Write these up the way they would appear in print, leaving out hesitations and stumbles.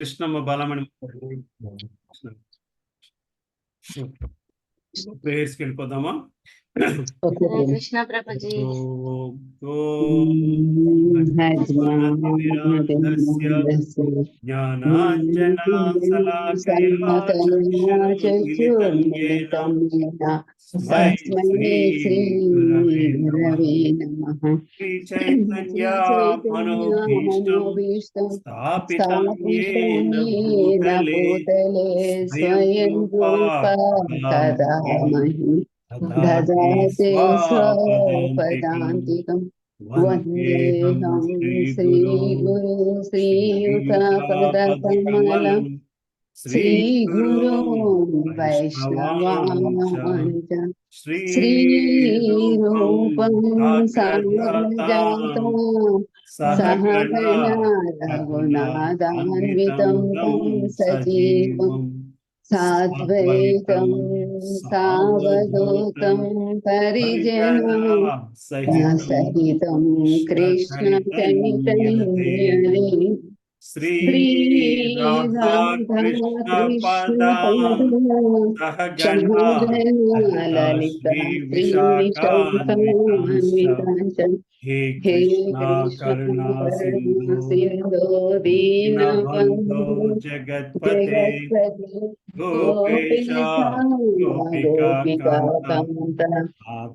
కృష్ణమ్మ బాలమణి ప్రేయర్స్కి వెళ్ళిపోదామా? కృష్ణ ప్రభుజీ. తస్మై శ్రీ గురవే నమః. మనోభీష్టం స్థాపితం స్థాపితం येन భూతలే స్వయం రూప తదామహి దదాతే స్వపదాంతికం. వందేహం శ్రీగురు శ్రీయుతపదకమలం శ్రీగురు వైష్ణవాంచ శ్రీరూపం సాగ్రజాతం సహగణ రఘునాథాన్వితం తం సజీవం సాద్వైతం సావధూతం పరిజనం సహితం కృష్ణ చైతన్యని శ్రీ రాధా కృష్ణ కృష్ణ సహగణ లలిత శ్రీ శ్రీ విశాఖాన్వితాంశ హే హే కృష్ణ కృష్ణ కరుణా కరుణా సింధు సింధో దీనబంధో దీనబంధో జగత్పతే జగత్పతి గోపేశ గోపికా గోపికా కాంత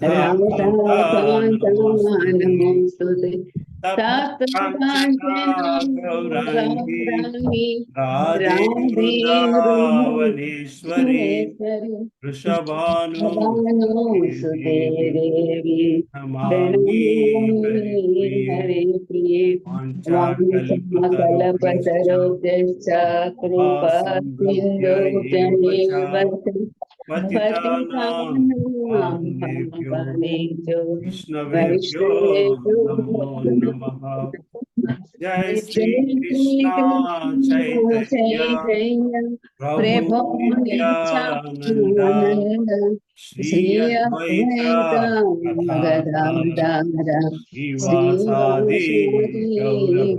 కాంత రాధా కాంత నమోస్తుతే తప్త కాంచన గౌరాంగి గౌరాంగి రాధే రాధే బృందావనేశ్వరి వృషభాను సుతే దేవి నమామి హరి ప్రియ వాంఛాకల్పతరుభ్యశ్చ కల్పతరుభ్యశ్చ కృపా సింధుభ్యైవ పతితానాం పావనేభ్యో వైష్ణవేభ్యో నమో నమః. జై శ్రీ కృష్ణ చైతన్య ప్రభు నిత్యానంద శ్రీ అద్వైత గదాధర శ్రీవాసాది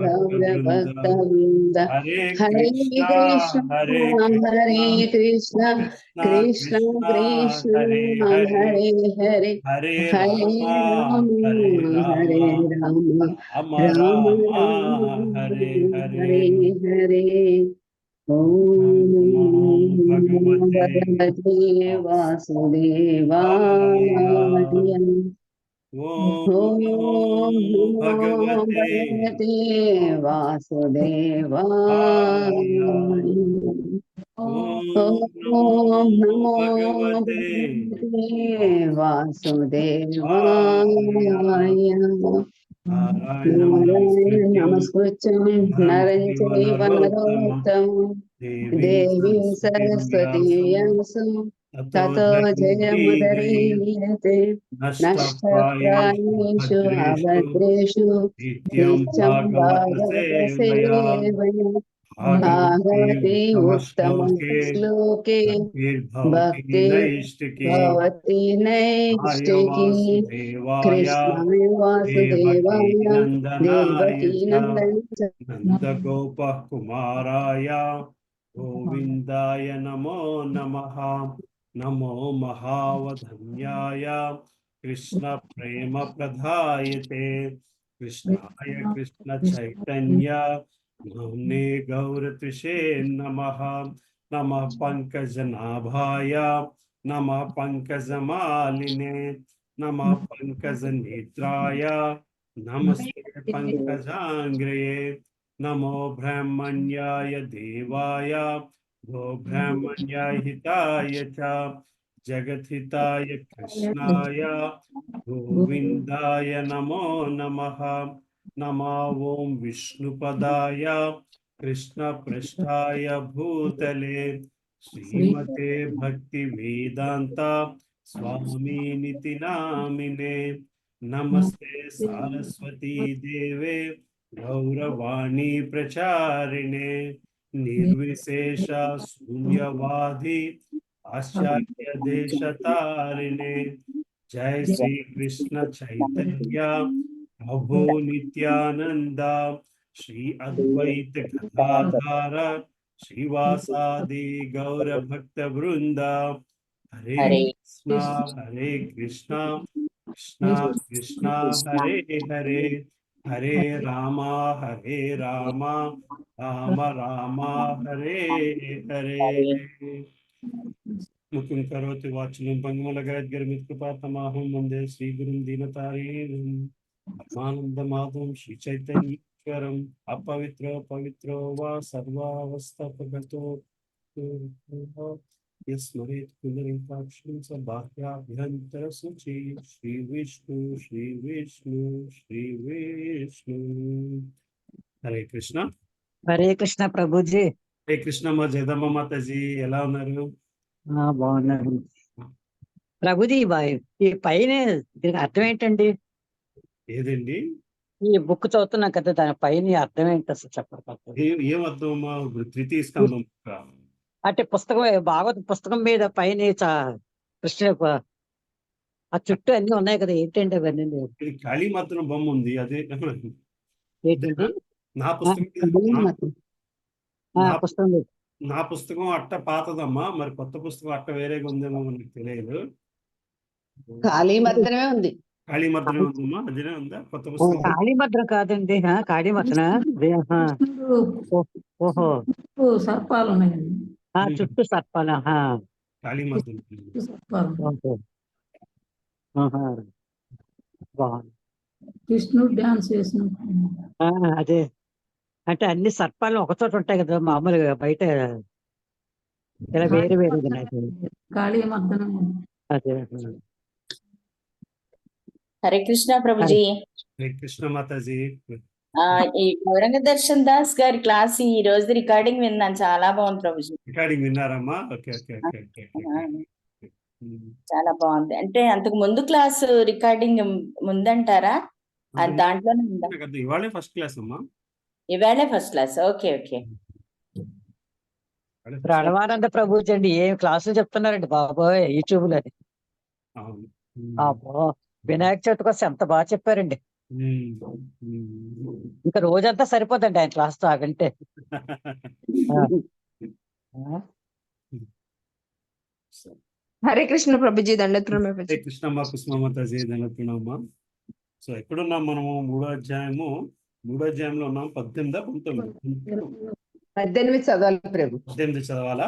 గౌరభక్తవృంద. హరే కృష్ణ హరే కృష్ణ కృష్ణ కృష్ణ హరే హరే హరే హరే రామ హరే రామ రామ రామ రామ రామ హరే హరే హరే. హరే. ఓం భగవతే వాసుదేవాయ. ఓం ఓం భగవతే భగవతే వాసుదేవాయ. ఓం ఓం నమో భగవతే వాసుదేవాయ. నారాయణ నమస్కృత్యం నరం చైవ నరోత్తమం దేవీం సరస్వతీం వ్యాసం తతో జయముదీరయతే. నష్టప్రాయేషు అభద్రేషు నిత్యం భాగవత సేవయా. భాగవతే ఉత్తమం శ్లోకే భక్తి భవతి నైష్టికీ. కృష్ణాయ వాసుదేవాయ దేవకీ నందన నందగోప కుమారాయ గోవిందాయ నమో నమః. నమో మహావధన్యాయ కృష్ణ ప్రేమ ప్రదాయతే కృష్ణాయ కృష్ణ చైతన్య నామ్నే గౌరత్విషే నమః. నమః పంకజనాభాయ నమః పంకజమాలినే నమః పంకజనేత్రాయ నమస్తే పంకజాంగ్రయే. నమో బ్రహ్మణ్యాయ దేవాయ గో బ్రాహ్మణ్యాయ హితాయ చ జగద్హితాయ కృష్ణాయ గోవిందాయ నమో నమః. నమో ఓం విష్ణుపదాయ కృష్ణ పృష్ఠాయ భూతలే శ్రీమతే భక్తి వేదాంత స్వామినితి నామినే. నమస్తే సారస్వతీ దేవే గౌరవాణి ప్రచారిణే నిర్విశేష శూన్యవాది పాశ్చాత్య దేశతారిణే. జై శ్రీ కృష్ణ చైతన్య ప్రభు నిత్యానంద శ్రీ అద్వైత గదాధర శ్రీవాసాది గౌర భక్త బృంద. హరే హరే కృష్ణ హరే కృష్ణ కృష్ణ కృష్ణ హరే హరే హరే రామ రామ రామ హరే హరే. ముఖ్యం కరోతి వాచనం భంగమలగద్గరమిత్కృపాతమాహం వందే శ్రీగురుం దీనతారీణం పరమానందమాధవం శ్రీ చైతన్యేశ్వరం అపవిత్ర పవిత్రో వా సర్వావస్థాపగతో యస్మరేత్ పునరేకాక్షం స బాహ్యాభ్యంతర శుచి శ్రీ విష్ణు శ్రీ విష్ణు శ్రీ విష్ణు. హరే కృష్ణ. హరే కృష్ణ ప్రభుజీ. హరే కృష్ణ మా జగదమ్మ మాతాజీ ఎలా ఉన్నారు? బాగున్నాను ప్రభుజీ. ఈ పైన దీనికి అర్థం ఏంటండి? ఏదండి? ఈ బుక్ చదువుతున్నాం కదా, దాని పైన అర్థం ఏంటి అసలు చెప్పకపోతే? ఏం అర్థం అమ్మా? తృతీయ స్కందం అంటే పుస్తకం, భాగవత పుస్తకం మీద పైన కృష్ణ ఆ చుట్టూ అన్ని ఉన్నాయి కదా, ఏంటండి అవన్నీ? ఇది కాళీ మాత్రం బొమ్మ ఉంది, అదే ఏంటండి? నా పుస్తకం. పుస్తకం లేదు. నా పుస్తకం అట్ట పాతదమ్మా, మరి కొత్త పుస్తకం అట్ట వేరేగా ఉందేమో మనకు తెలియదు. ఖాళీ మాత్రమే ఉంది. కాళీ మాత్రమే ఉందమ్మా, అదేనే ఉందా కొత్త పుస్తకం? కాళీభద్రం కాదండి, కాళీభద్ర. ఓహో, సర్పాలు ఉన్నాయండి. చుట్టూ సర్పాలు. కాళీ మాత్రం బాగుంది. కృష్ణుడు డాన్స్ చేసిన అదే అంటే అన్ని సర్పాలు ఒకచోట ఉంటాయి కదా మామూలుగా, బయట ఇలా వేరే వేరే కాళీ మర్దనం. అదే. హరే కృష్ణ ప్రభుజీ. హరే కృష్ణ మాతాజీ. ఈ గౌరంగ దర్శన్ దాస్ గారి క్లాస్ ఈ రోజు రికార్డింగ్ విన్నాను, చాలా బాగుంది ప్రభుజీ. రికార్డింగ్ విన్నారమ్మా? Okay okay okay okay. చాలా బాగుంది. అంటే అంతకు ముందు క్లాస్ రికార్డింగ్ ముందంటారా? అది దాంట్లోనే ఉందా? ఇవాళే ఫస్ట్ క్లాస్ అమ్మా. ఇవాళే first class. Okay okay. Pranavananda Prabhuji అండి, ఏం క్లాసులు చెప్తున్నారండి బాబోయ్ యూట్యూబ్ లో. అబ్బో, వినాయక చవితి కోసం ఎంత బాగా చెప్పారండి. ఇంకా రోజంతా సరిపోదండి ఆయన క్లాస్ తో ఆగంటే. హరే కృష్ణ ప్రభుజీ. దండత్రం హరే కృష్ణమ్మ కుసుమమాతాజీ దండత్రమమ్మా. సో ఎక్కడున్నాం మనము? మూడో అధ్యాయంలో ఉన్నాం. 18 18 చదవాలి ప్రభు. 18 చదవాలా?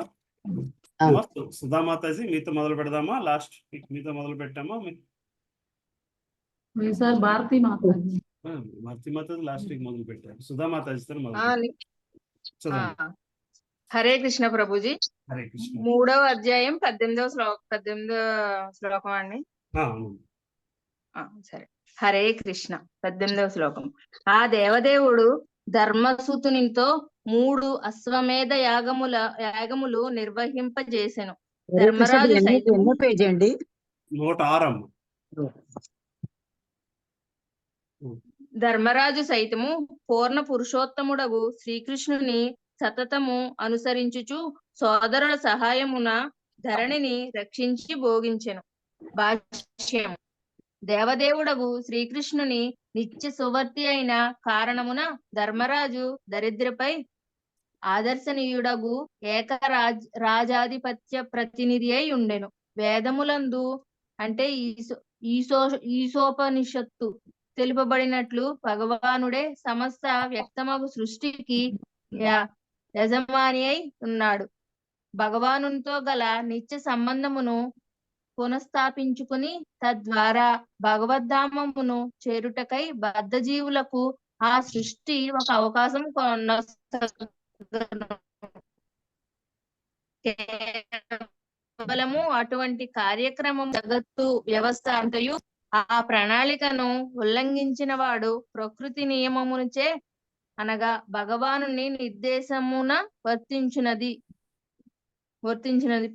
సుధామాతాజీ మీతో మొదలు పెడదామా? లాస్ట్ వీక్ మీతో మొదలు పెట్టామా? భారతీ మాత లాస్ట్ వీక్ మొదలు పెట్టారు. సుధామాతాజీతో మొదలు. హరే కృష్ణ ప్రభుజీ. హరే కృష్ణ. 3వ అధ్యాయం 18వ శ్లోకం అండి. సరే. హరే కృష్ణ. 18వ శ్లోకం. ఆ దేవదేవుడు ధర్మసూతునితో 3 అశ్వమేధ యాగములు నిర్వహింపజేసెను. ధర్మరాజు ఎన్నో పేజీ అండి? 106. ధర్మరాజు సైతము పూర్ణ పురుషోత్తముడగు శ్రీకృష్ణుని సతతము అనుసరించుచు సోదరుల సహాయమున ధరణిని రక్షించి భోగించెను. భాష్యం. దేవదేవుడగు శ్రీకృష్ణుని నిత్య సువర్తి అయిన కారణమున ధర్మరాజు దరిద్రపై ఆదర్శనీయుడగు రాజాధిపత్య ప్రతినిధి అయి ఉండెను. వేదములందు అంటే ఈశోపనిషత్తు తెలుపబడినట్లు భగవానుడే సమస్త వ్యక్తమగు సృష్టికి యజమాని అయి ఉన్నాడు. భగవానునితో గల నిత్య సంబంధమును పునఃస్థాపించుకుని తద్వారా భగవద్ధామమును చేరుటకై బద్ధజీవులకు ఆ సృష్టి ఒక అవకాశం కేవలము అటువంటి కార్యక్రమం జగత్తు వ్యవస్థ అంతయు ఆ ప్రణాళికను ఉల్లంఘించిన వాడు ప్రకృతి నియమమునుచే అనగా భగవానుని నిర్దేశమున వర్తించినది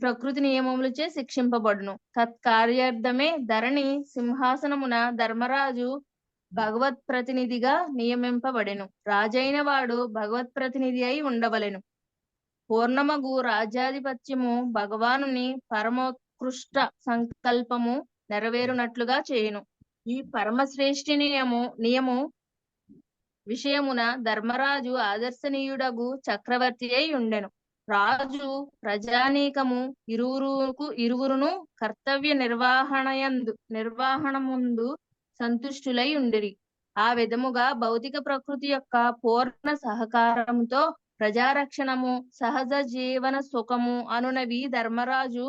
ప్రకృతి నియమములచే శిక్షింపబడును. తత్కార్యార్థమే ధరణి సింహాసనమున ధర్మరాజు భగవత్ ప్రతినిధిగా నియమింపబడెను. రాజైన వాడు భగవత్ ప్రతినిధి అయి ఉండవలెను. పూర్ణమగు రాజ్యాధిపత్యము భగవానుని పరమోత్కృష్ట సంకల్పము నెరవేరునట్లుగా చేయును. ఈ పరమశ్రేష్ఠి నియము విషయమున ధర్మరాజు ఆదర్శనీయుడగు చక్రవర్తి అయి ఉండెను. రాజు ప్రజానీకము ఇరువురును కర్తవ్య నిర్వహణముందు సంతుష్టులై ఉండిరి. ఆ విధముగా భౌతిక ప్రకృతి యొక్క పూర్ణ సహకారంతో ప్రజారక్షణము, సహజ జీవన సుఖము అనునవి ధర్మరాజు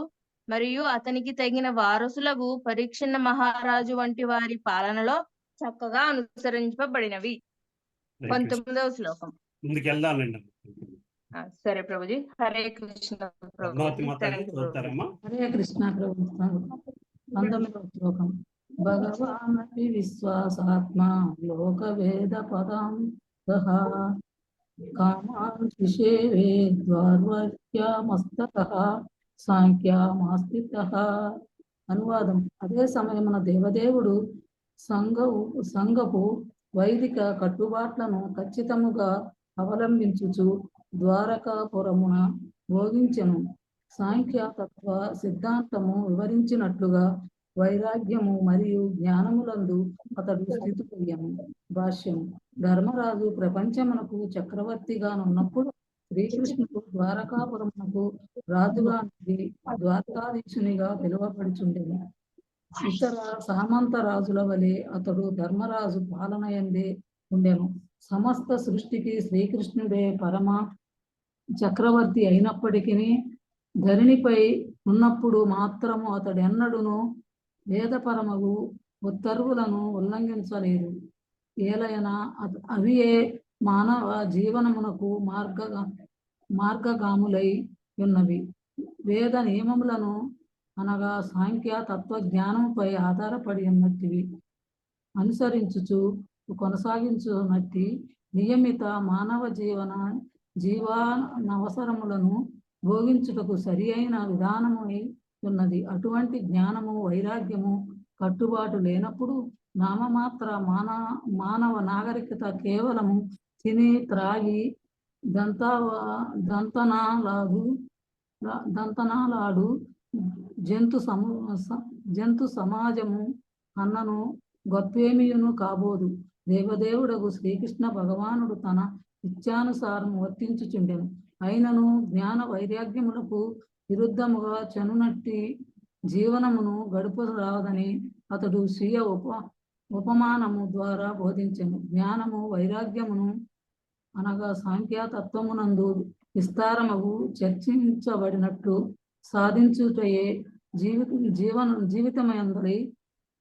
మరియు అతనికి తగిన వారసులకు పరీక్షణ మహారాజు వంటి వారి పాలనలో చక్కగా అనుసరించబడినవి. 19వ శ్లోకం. ముందుకెళ్దామండి. సరే ప్రభుజీ. హరే కృష్ణ పద్మావతి ప్రభుజీ. Mataji Thank you, చదువుతారమ్మా. హరే కృష్ణ ప్రభు. 19వ శ్లోకం. భగవానపి విశ్వాసాత్మా లోక వేద పదం సహా కామాన్ విషేవే ద్వార్వక్యామస్తతః సాంఖ్యామాస్థితః. అనువాదం. అదే సమయమున దేవదేవుడు సంఘపు వైదిక కట్టుబాట్లను ఖచ్చితముగా అవలంబించుచు ద్వారకాపురమున భోగించెను. సాంఖ్యతత్వ సిద్ధాంతము వివరించినట్లుగా వైరాగ్యము మరియు జ్ఞానములందు అతడు స్థితిపోయాను. భాష్యం. ధర్మరాజు ప్రపంచమునకు చక్రవర్తిగానున్నప్పుడు శ్రీకృష్ణుడు ద్వారకాపురమునకు రాజుగా నుండి ద్వారకాధీశునిగా పిలువబడుచుండెను. ఇతర సామంత రాజుల వలె అతడు ధర్మరాజు పాలనయందే ఉండెను. సమస్త సృష్టికి శ్రీకృష్ణుడే పరమ చక్రవర్తి అయినప్పటికీ ధరణిపై ఉన్నప్పుడు మాత్రము అతడెన్నడూను వేదపరమగు ఉత్తర్వులను ఉల్లంఘించలేదు. ఏలైనా అవియే మానవ జీవనమునకు మార్గగాములై ఉన్నవి. వేద నియమములను అనగా సాంఖ్య తత్వజ్ఞానంపై ఆధారపడి ఉన్నట్టివి అనుసరించుచు కొనసాగించున్నట్టి నియమిత మానవ జీవనవసరములను భోగించుటకు సరి అయిన విధానమై ఉన్నది. అటువంటి జ్ఞానము, వైరాగ్యము, కట్టుబాటు లేనప్పుడు నామమాత్ర మానవ నాగరికత కేవలము తిని త్రాగి దంతనాలాడు జంతు సమాజము అన్నను గొప్పేమియును కాబోదు. దేవదేవుడగు శ్రీకృష్ణ భగవానుడు తన ఇచ్ఛానుసారం వర్తించుచుండెను. అయినను జ్ఞాన వైరాగ్యములకు విరుద్ధముగా చనునట్టి జీవనమును గడుపరాదని అతడు స్వీయ ఉపమానము ద్వారా బోధించెను. జ్ఞానము వైరాగ్యమును అనగా సాంఖ్యతత్వమునందు విస్తారముగు చర్చించబడినట్లు సాధించుటయే జీవితమందలి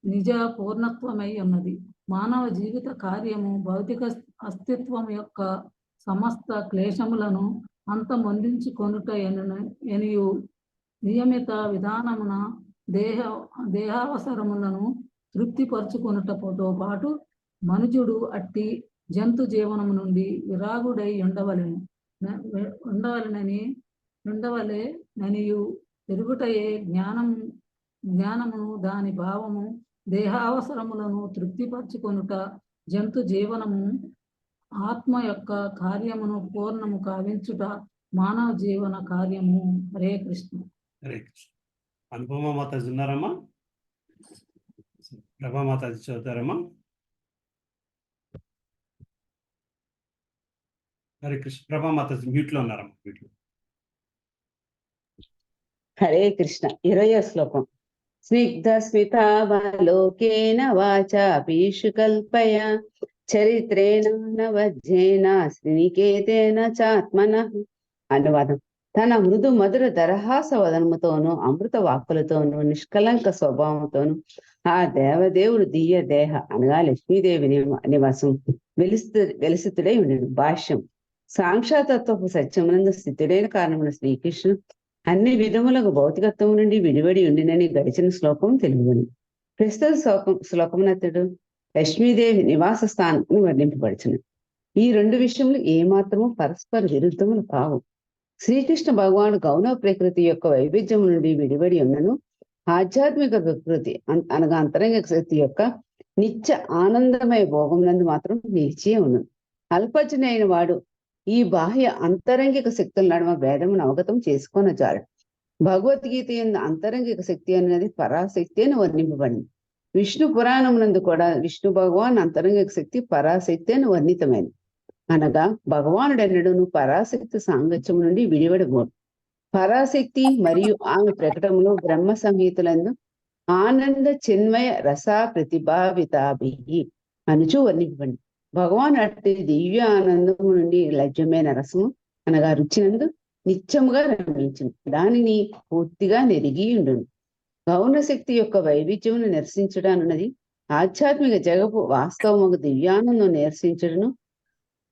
నిజ పూర్ణత్వమై ఉన్నది. మానవ జీవిత కార్యము భౌతిక అస్తిత్వం యొక్క సమస్త క్లేశములను అంతమొందించుకొనుట ఎనియు నియమిత విధానమున దేహావసరములను తృప్తిపరచుకొనుటతో పాటు మనుజుడు అట్టి జంతు జీవనము నుండి విరాగుడై ఉండవలెననియు ఎరుగుటయే జ్ఞానమును దాని భావము దేహావసరములను తృప్తిపరచుకొనుట జంతు జీవనము ఆత్మ యొక్క కార్యమును పూర్ణము కావించుట మానవ జీవన కార్యము. హరే కృష్ణ. హరే కృష్ణ. అనుపమ మాతాజీ ఉన్నారమ్మా? ప్రభా మాతాజీ చదువుతారమ్మా? హరే కృష్ణ. ప్రభా మాతాజీ మ్యూట్లో ఉన్నారమ్మా? మ్యూట్లో. హరే కృష్ణ. 20వ శ్లోకం. స్నిగ్ధ స్మితావలోకేన వాచా పీషు కల్పయ చరిత్రేణ నవజ్ఞేన శ్రీనికేతేన చాత్మన. అనువాదం. తన మృదు మధుర దరహాస వదనముతోనూ అమృత వాక్కులతోనూ నిష్కలంక స్వభావంతోనూ ఆ దేవదేవుడు దివ్య దేహ అనగా లక్ష్మీదేవి నివాసం వెలిసితుడై ఉండెను. భాష్యం. సాంక్షాతత్వపు సత్యమునందు స్థితుడైన కారణమున శ్రీకృష్ణుడు అన్ని విధములకు భౌతికత్వం నుండి విడివడి ఉండినని గడిచిన శ్లోకం తెలుగును. ప్రస్తుత శ్లోకమునతుడు లక్ష్మీదేవి నివాస స్థానం వర్ణింపబడుచును. ఈ రెండు విషయములు ఏమాత్రము పరస్పర విరుద్ధములు కావు. శ్రీకృష్ణ భగవానుడు గౌణ ప్రకృతి యొక్క వైవిధ్యము నుండి విడివడి ఉన్నను ఆధ్యాత్మిక ప్రకృతి అనగా అంతరంగిక శక్తి యొక్క నిత్య ఆనందమయ భోగమునందు మాత్రం నిలిచి ఉన్నది. అల్పజ్ఞుడైన వాడు ఈ బాహ్య అంతరంగిక శక్తుల నడుమ భేదమును అవగతం చేసుకొనజాలడు. భగవద్గీత యందు అంతరంగిక శక్తి అనేది పరాశక్తి అని వర్ణింపబడింది. విష్ణు పురాణమునందు కూడా విష్ణు భగవాన్ అంతరంగిక శక్తి పరాశక్తి అని వర్ణితమైనది. అనగా భగవానుడెన్నడూను పరాశక్తి సాంగత్యము నుండి విడివడబోడు. పరాశక్తి మరియు ఆమె ప్రకటనలో బ్రహ్మ సంహితలందు ఆనంద చిన్మయ రసా ప్రతిభావితాభి అనుచు వర్ణింపబడి భగవాన్ అట్టి దివ్య ఆనందము నుండి లభ్యమైన రసము అనగా రుచినందు నిత్యముగా రమించును. దానిని పూర్తిగా నెరిగి ఉండును. గౌణ శక్తి యొక్క వైవిధ్యమును నిరసించడానున్నది ఆధ్యాత్మిక జగపు వాస్తవముకు దివ్యానందం నిరసించడను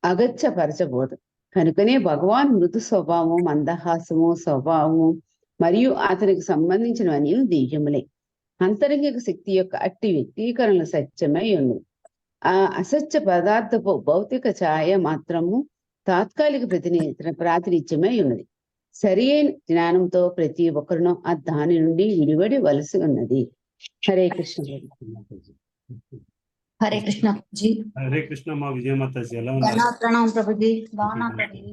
అగత్యపరచబోదు. కనుకనే భగవాన్ మృదు స్వభావము, మందహాసము స్వభావము మరియు అతనికి సంబంధించినవన్నీ దివ్యములే. అంతరంగిక శక్తి యొక్క అట్టి వ్యక్తీకరణలు సత్యమై ఉన్నది. ఆ అసత్య పదార్థపు భౌతిక ఛాయ మాత్రము తాత్కాలిక ప్రాతినిధ్యమై ఉన్నది. సరి అయిన జ్ఞానంతో ప్రతి ఒక్కరును ఆ దాని నుండి విడివడి వలసి ఉన్నది. హరే కృష్ణ. హరే కృష్ణ ప్రభుజీ. హరే కృష్ణ మా విజయమాతాజీ, ఎలా ధన్యవాద ఉన్నారు? ప్రణామం ప్రభుజీ. బాగున్నాం ప్రభుజీ.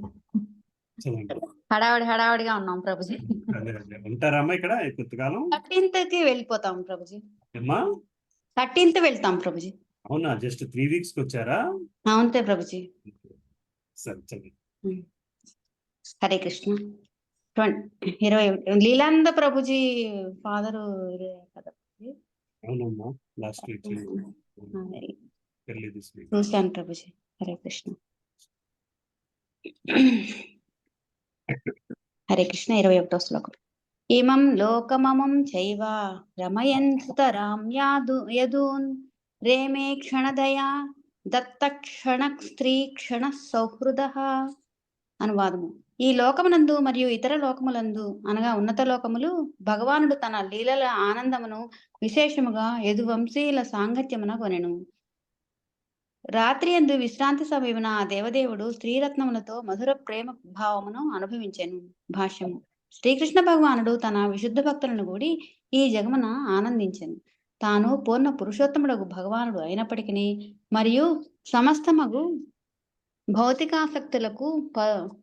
చదవండి. హడావిడిగా ఉన్నాం ప్రభుజీ. అదే. ఉంటారమ్మా ఇక్కడ కొత్తకాలం? 13th కి వెళ్ళిపోతాం ప్రభుజీ. అమ్మా 13th వెళ్తాం ప్రభుజీ. అవునా, జస్ట్ 3 weeks కి వచ్చారా? అంతే ప్రభుజీ. సరే చదివి. హరే కృష్ణ. 20 లీలానంద ప్రభుజీ ఫాదరు కదా ప్రభుజీ. అవునమ్మా, లాస్ట్ వీక్ చూశాను ప్రభుజీ. హరే కృష్ణ. హరే కృష్ణ. 21వ శ్లోకం. ఇమం లోకమమం చైవ రమయన్ సుతరాం యదూన్ రేమే క్షణదయా దత్త క్షణ స్త్రీ క్షణ సౌహృద. అనువాదము. ఈ లోకమునందు మరియు ఇతర లోకములందు అనగా ఉన్నత లోకములు భగవానుడు తన లీలల ఆనందమును విశేషముగా యదువంశీయుల సాంగత్యమున కొనెను. రాత్రి యందు విశ్రాంతి సమయమున ఆ దేవదేవుడు స్త్రీరత్నములతో మధుర ప్రేమ భావమును అనుభవించెను. భాష్యము. శ్రీకృష్ణ భగవానుడు తన విశుద్ధ భక్తులను కూడి ఈ జగమున ఆనందించెను. తాను పూర్ణ పురుషోత్తముడగు భగవానుడు అయినప్పటికీ మరియు సమస్తమగు భౌతికాసక్తులకు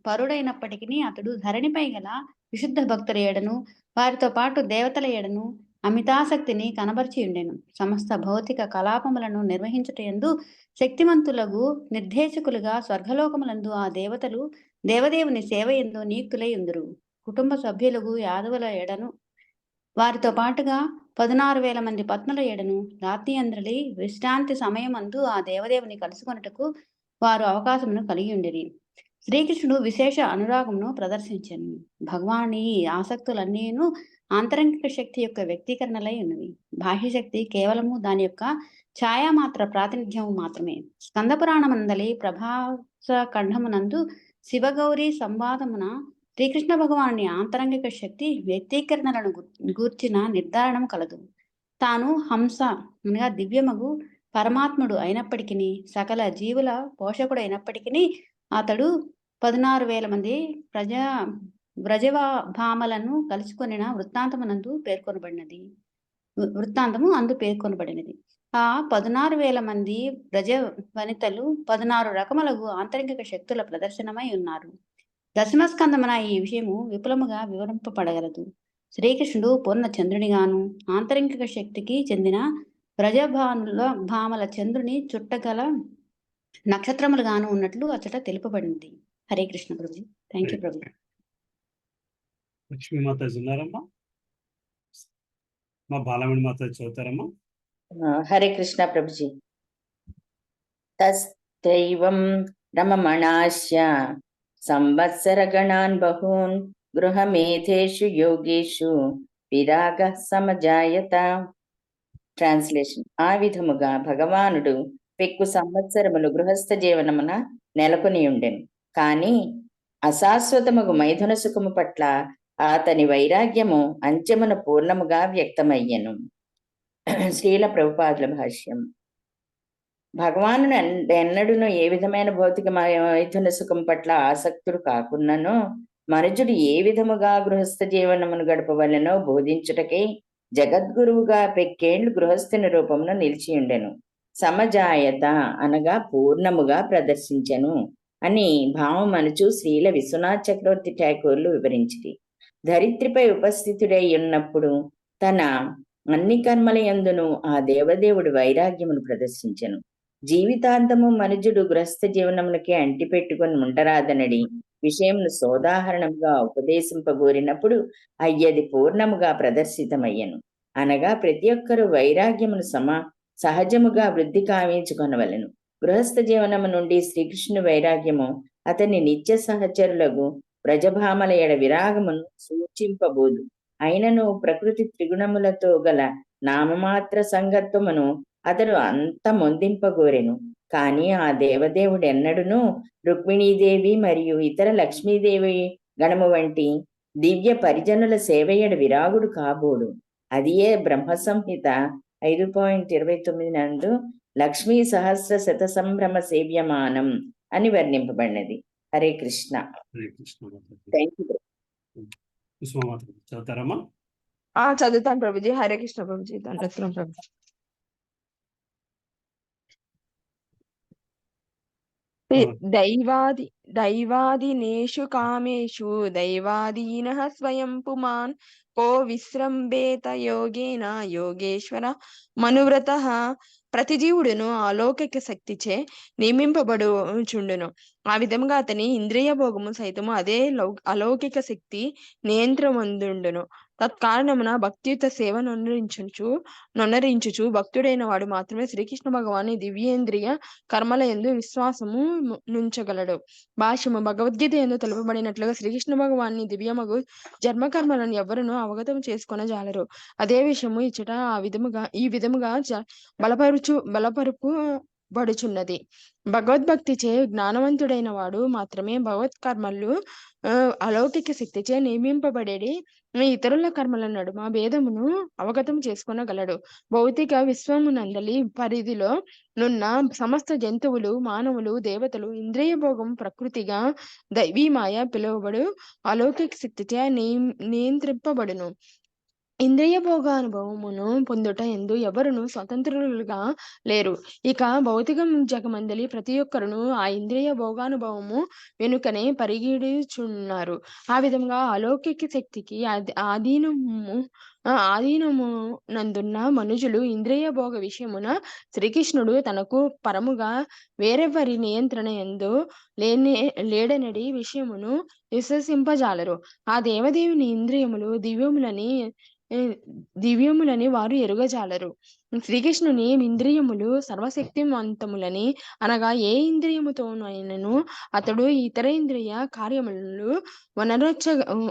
పరుడైనప్పటికీ అతడు ధరణిపై గల విశుద్ధ భక్తుల ఏడను వారితో పాటు దేవతల ఏడను అమితాసక్తిని కనబరిచి ఉండెను. సమస్త భౌతిక కలాపములను నిర్వహించుటయందు శక్తిమంతులకు నిర్దేశకులుగా స్వర్గలోకములందు ఆ దేవతలు దేవదేవుని సేవ యందు నియుక్తులై ఉందరు. కుటుంబ సభ్యులకు యాదవుల ఎడను వారితో పాటుగా 16,000 మంది పత్నుల ఎడను రాత్రి అందరి విశ్రాంతి సమయమందు ఆ దేవదేవుని కలుసుకొనుటకు వారు అవకాశమును కలిగి ఉండిరి. శ్రీకృష్ణుడు విశేష అనురాగమును ప్రదర్శించను. భగవాని ఆసక్తులన్నీను ఆంతరంగిక శక్తి యొక్క వ్యక్తీకరణలై ఉన్నవి. బాహ్యశక్తి కేవలము దాని యొక్క ఛాయామాత్ర ప్రాతినిధ్యము మాత్రమే. స్కందపురాణమందలి ప్రభాస ఖండమునందు శివగౌరి సంవాదమున శ్రీకృష్ణ భగవానుని ఆంతరంగిక శక్తి వ్యక్తీకరణలను గూర్చిన నిర్ధారణం కలదు. తాను హంస అనగా దివ్యమగు పరమాత్ముడు అయినప్పటికీ సకల జీవుల పోషకుడు అయినప్పటికీ అతడు 16,000 మంది వ్రజభామలను కలుసుకొనిన వృత్తాంతము అందు పేర్కొనబడినది. ఆ 16,000 మంది వ్రజ వనితలు 16 రకములకు ఆంతరిక శక్తుల ప్రదర్శనమై ఉన్నారు. దశమస్కందమున ఈ విషయము విపులముగా వివరింపబడగలదు. శ్రీకృష్ణుడు పూర్ణ చంద్రునిగాను ఆంతరిక శక్తికి చెందిన భామల చంద్రుని చుట్టగల నక్షత్రములుగాను ఉన్నట్లు అచ్చట తెలుపబడింది. హరే కృష్ణ ప్రభుజీ. థ్యాంక్ యూ ప్రభు. లక్ష్మీ మాతాజీ ఉన్నారమ్మా? మా బాలమణి మాతాజీ చదువుతారమ్మా? హరే కృష్ణ ప్రభుజీ. తస్తైవం రమమణాస్య సంవత్సర గణాన్ బహూన్ గృహమేధేషు యోగేషు విరాగ సమజాయత. ట్రాన్స్లేషన్. ఆ విధముగా భగవానుడు పెక్కు సంవత్సరములు గృహస్థ జీవనమున నెలకొని ఉండెను. కానీ అశాశ్వతముగు మైథున సుఖము పట్ల అతని వైరాగ్యము అంచెమున పూర్ణముగా వ్యక్తమయ్యెను. శ్రీల ప్రభుపాదుల భాష్యం. భగవానుడు ఎన్నడూను ఏ విధమైన భౌతిక మైథున సుఖం పట్ల ఆసక్తుడు కాకున్ననో మనుజుడు ఏ విధముగా గృహస్థ జీవనమును గడపవలెనో బోధించుటకే జగద్గురువుగా పెక్కేండ్లు గృహస్థుని రూపమును నిలిచి ఉండెను. సమజాయత అనగా పూర్ణముగా ప్రదర్శించెను అని భావం అనుచు శ్రీల విశ్వనాథ్ చక్రవర్తి ఠాకూర్లు వివరించిరి. ధరిత్రిపై ఉపస్థితుడై ఉన్నప్పుడు తన అన్ని కర్మల యందును ఆ దేవదేవుడు వైరాగ్యమును ప్రదర్శించెను. జీవితాంతము మనుజుడు గృహస్థ జీవనములకే అంటిపెట్టుకొని ఉండరాదనడి విషయంను సోదాహరణముగా ఉపదేశింపగోరినప్పుడు అయ్యది పూర్ణముగా ప్రదర్శితమయ్యను. అనగా ప్రతి ఒక్కరూ వైరాగ్యమును సహజముగా వృద్ధి కావించుకొనవలెను. గృహస్థ జీవనము నుండి శ్రీకృష్ణుని వైరాగ్యము అతని నిత్య సహచరులకు వ్రజభామల ఎడ విరాగమును సూచింపబోదు. అయినను ప్రకృతి త్రిగుణములతో గల నామమాత్ర సంగత్వమును అతడు అంత మొందింపగోరెను. కాని ఆ దేవదేవుడెన్నడును రుక్మిణీదేవి మరియు ఇతర లక్ష్మీదేవి గణము వంటి దివ్య పరిజనుల సేవయడ విరాగుడు కాబోడు. అదియే బ్రహ్మ సంహిత 5.29 నందు లక్ష్మీ సహస్ర శత సంభ్రమ సేవ్యమానం అని వర్ణింపబడినది. హరే కృష్ణ. హరే కృష్ణ మాతాజీ. Thank you. కుసుమ మాతాజీ చదువుతారమ్మా? చదువుతాను ప్రభుజీ. హరే కృష్ణ ప్రభుజీ. దండోత్సవం ప్రభుజీ. దైవాదినేషు కామేషు దైవాదీనః స్వయం పుమాన్ కో విశ్రంభేత యోగేన యోగేశ్వర మనువ్రతః. ప్రతి జీవుడును అలౌకిక శక్తిచే నియమింపబడుచుండును. ఆ విధముగా అతని ఇంద్రియ భోగము సైతము అదే అలౌకిక శక్తి నియంత్రమందుండును. తత్కారణమున భక్తియుత సేవ నొనరించుచు భక్తుడైన వాడు మాత్రమే శ్రీకృష్ణ భగవాని దివ్యేంద్రియ కర్మల యందు విశ్వాసము నుంచగలడు. భాష్యము. భగవద్గీత యందు తెలుపబడినట్లుగా శ్రీకృష్ణ భగవాని దివ్యమగు జన్మకర్మలను ఎవరును అవగతం చేసుకొన జాలరు. అదే విషయము ఇచ్చట ఈ విధముగా బలపరుపబడుచున్నది. భగవద్భక్తిచే జ్ఞానవంతుడైన వాడు మాత్రమే భగవత్ కర్మలు అలౌకిక శక్తిచే నియమింపబడేది ఇతరుల కర్మల నడుమ భేదమును అవగతం చేసుకొనగలడు. భౌతిక విశ్వమునందలి పరిధిలో నున్న సమస్త జంతువులు, మానవులు, దేవతలు ఇంద్రియ భోగం ప్రకృతిగా దైవీమాయ పిలువబడు అలౌకిక శక్తిచే నియంత్రింపబడును. ఇంద్రియ భోగానుభవమును పొందుట ఎందు ఎవరును స్వతంత్రులుగా లేరు. ఇక భౌతిక జగమందలి ప్రతి ఒక్కరును ఆ ఇంద్రియ భోగానుభవము వెనుకనే పరిగెడుచున్నారు. ఆ విధంగా అలౌకిక శక్తికి ఆధీనము నందున్న మనుజులు ఇంద్రియ భోగ విషయమున శ్రీకృష్ణుడు తనకు పరముగా వేరెవరి నియంత్రణ యందు లేడనడి విషయమును విశ్వసింపజాలరు. ఆ దేవదేవుని ఇంద్రియములు దివ్యములని వారు ఎరుగజాలరు. శ్రీకృష్ణుని ఇంద్రియములు సర్వశక్తివంతములని అనగా ఏ ఇంద్రియముతోనైనను అతడు ఇతర ఇంద్రియ కార్యములను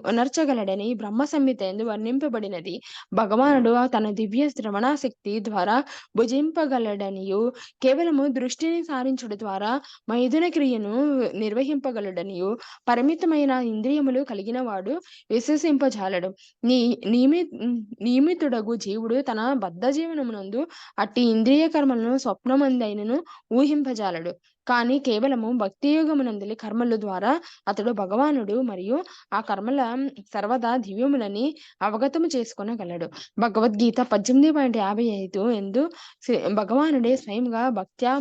వనర్చగలడని బ్రహ్మ సంహిత యందు వర్ణింపబడినది. భగవానుడు తన దివ్య శ్రవణాశక్తి ద్వారా భుజింపగలడనియు కేవలము దృష్టిని సారించుట ద్వారా మైథున క్రియను నిర్వహింపగలడనియు పరిమితమైన ఇంద్రియములు కలిగిన వాడు విశ్వసింపజాలడు. నియమితుడగు జీవుడు తన బద్ధ జీవనమునందు అట్టి ఇంద్రియ కర్మలను స్వప్నమందైనను ఊహింపజాలడు. కానీ కేవలము భక్తి యోగమునందలి కర్మల ద్వారా అతడు భగవానుడు మరియు ఆ కర్మల సర్వదా దివ్యములని అవగతము చేసుకొనగలడు. భగవద్గీత 18.55 ఎందు భగవానుడే స్వయంగా భక్త్యా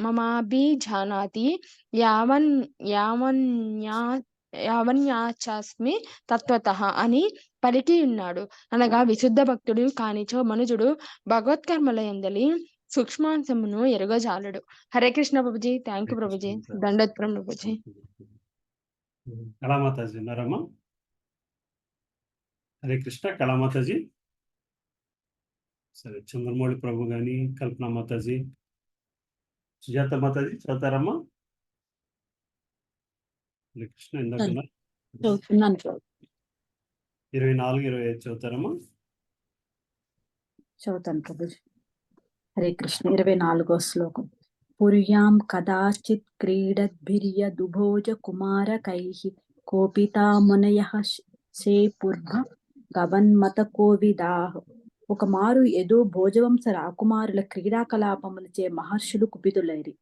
మమాభిజానాతి యావన్యాచాస్మి తత్వతః అని పలికి ఉన్నాడు. అనగా విశుద్ధ భక్తుడు కానిచో మనుజుడు భగవత్కర్మల యందలి సూక్ష్మాంశమును ఎరుగజాలడు. హరే కృష్ణ ప్రభుజీ. Thank you Prabhuji. దండోత్సవం ప్రభుజీ. కళామాతాజీ ఉన్నారమ్మా? హరే కృష్ణ. కళామాతాజీ. సరే, చంద్రమౌళి ప్రభు గాని, కల్పన మాతాజీ, సుజాత మాతాజీ చదువుతారమ్మా? హరే కృష్ణ. ఇందాక 24-25 చదువుతారమ్మా? చదువుతాను ప్రభుజీ. హరే కృష్ణ. 24వ శ్లోకం. పుర్యాం కదాచిత్ క్రీడద్భిర్య దుభోజ కుమారకైః కోపితా మునయః శేపుర్భ గవన్మత కోవిదాః. ఒక మారు ఏదో భోజవంశ రాకుమారుల క్రీడాకలాపములచే మహర్షులు కుపితులైరి.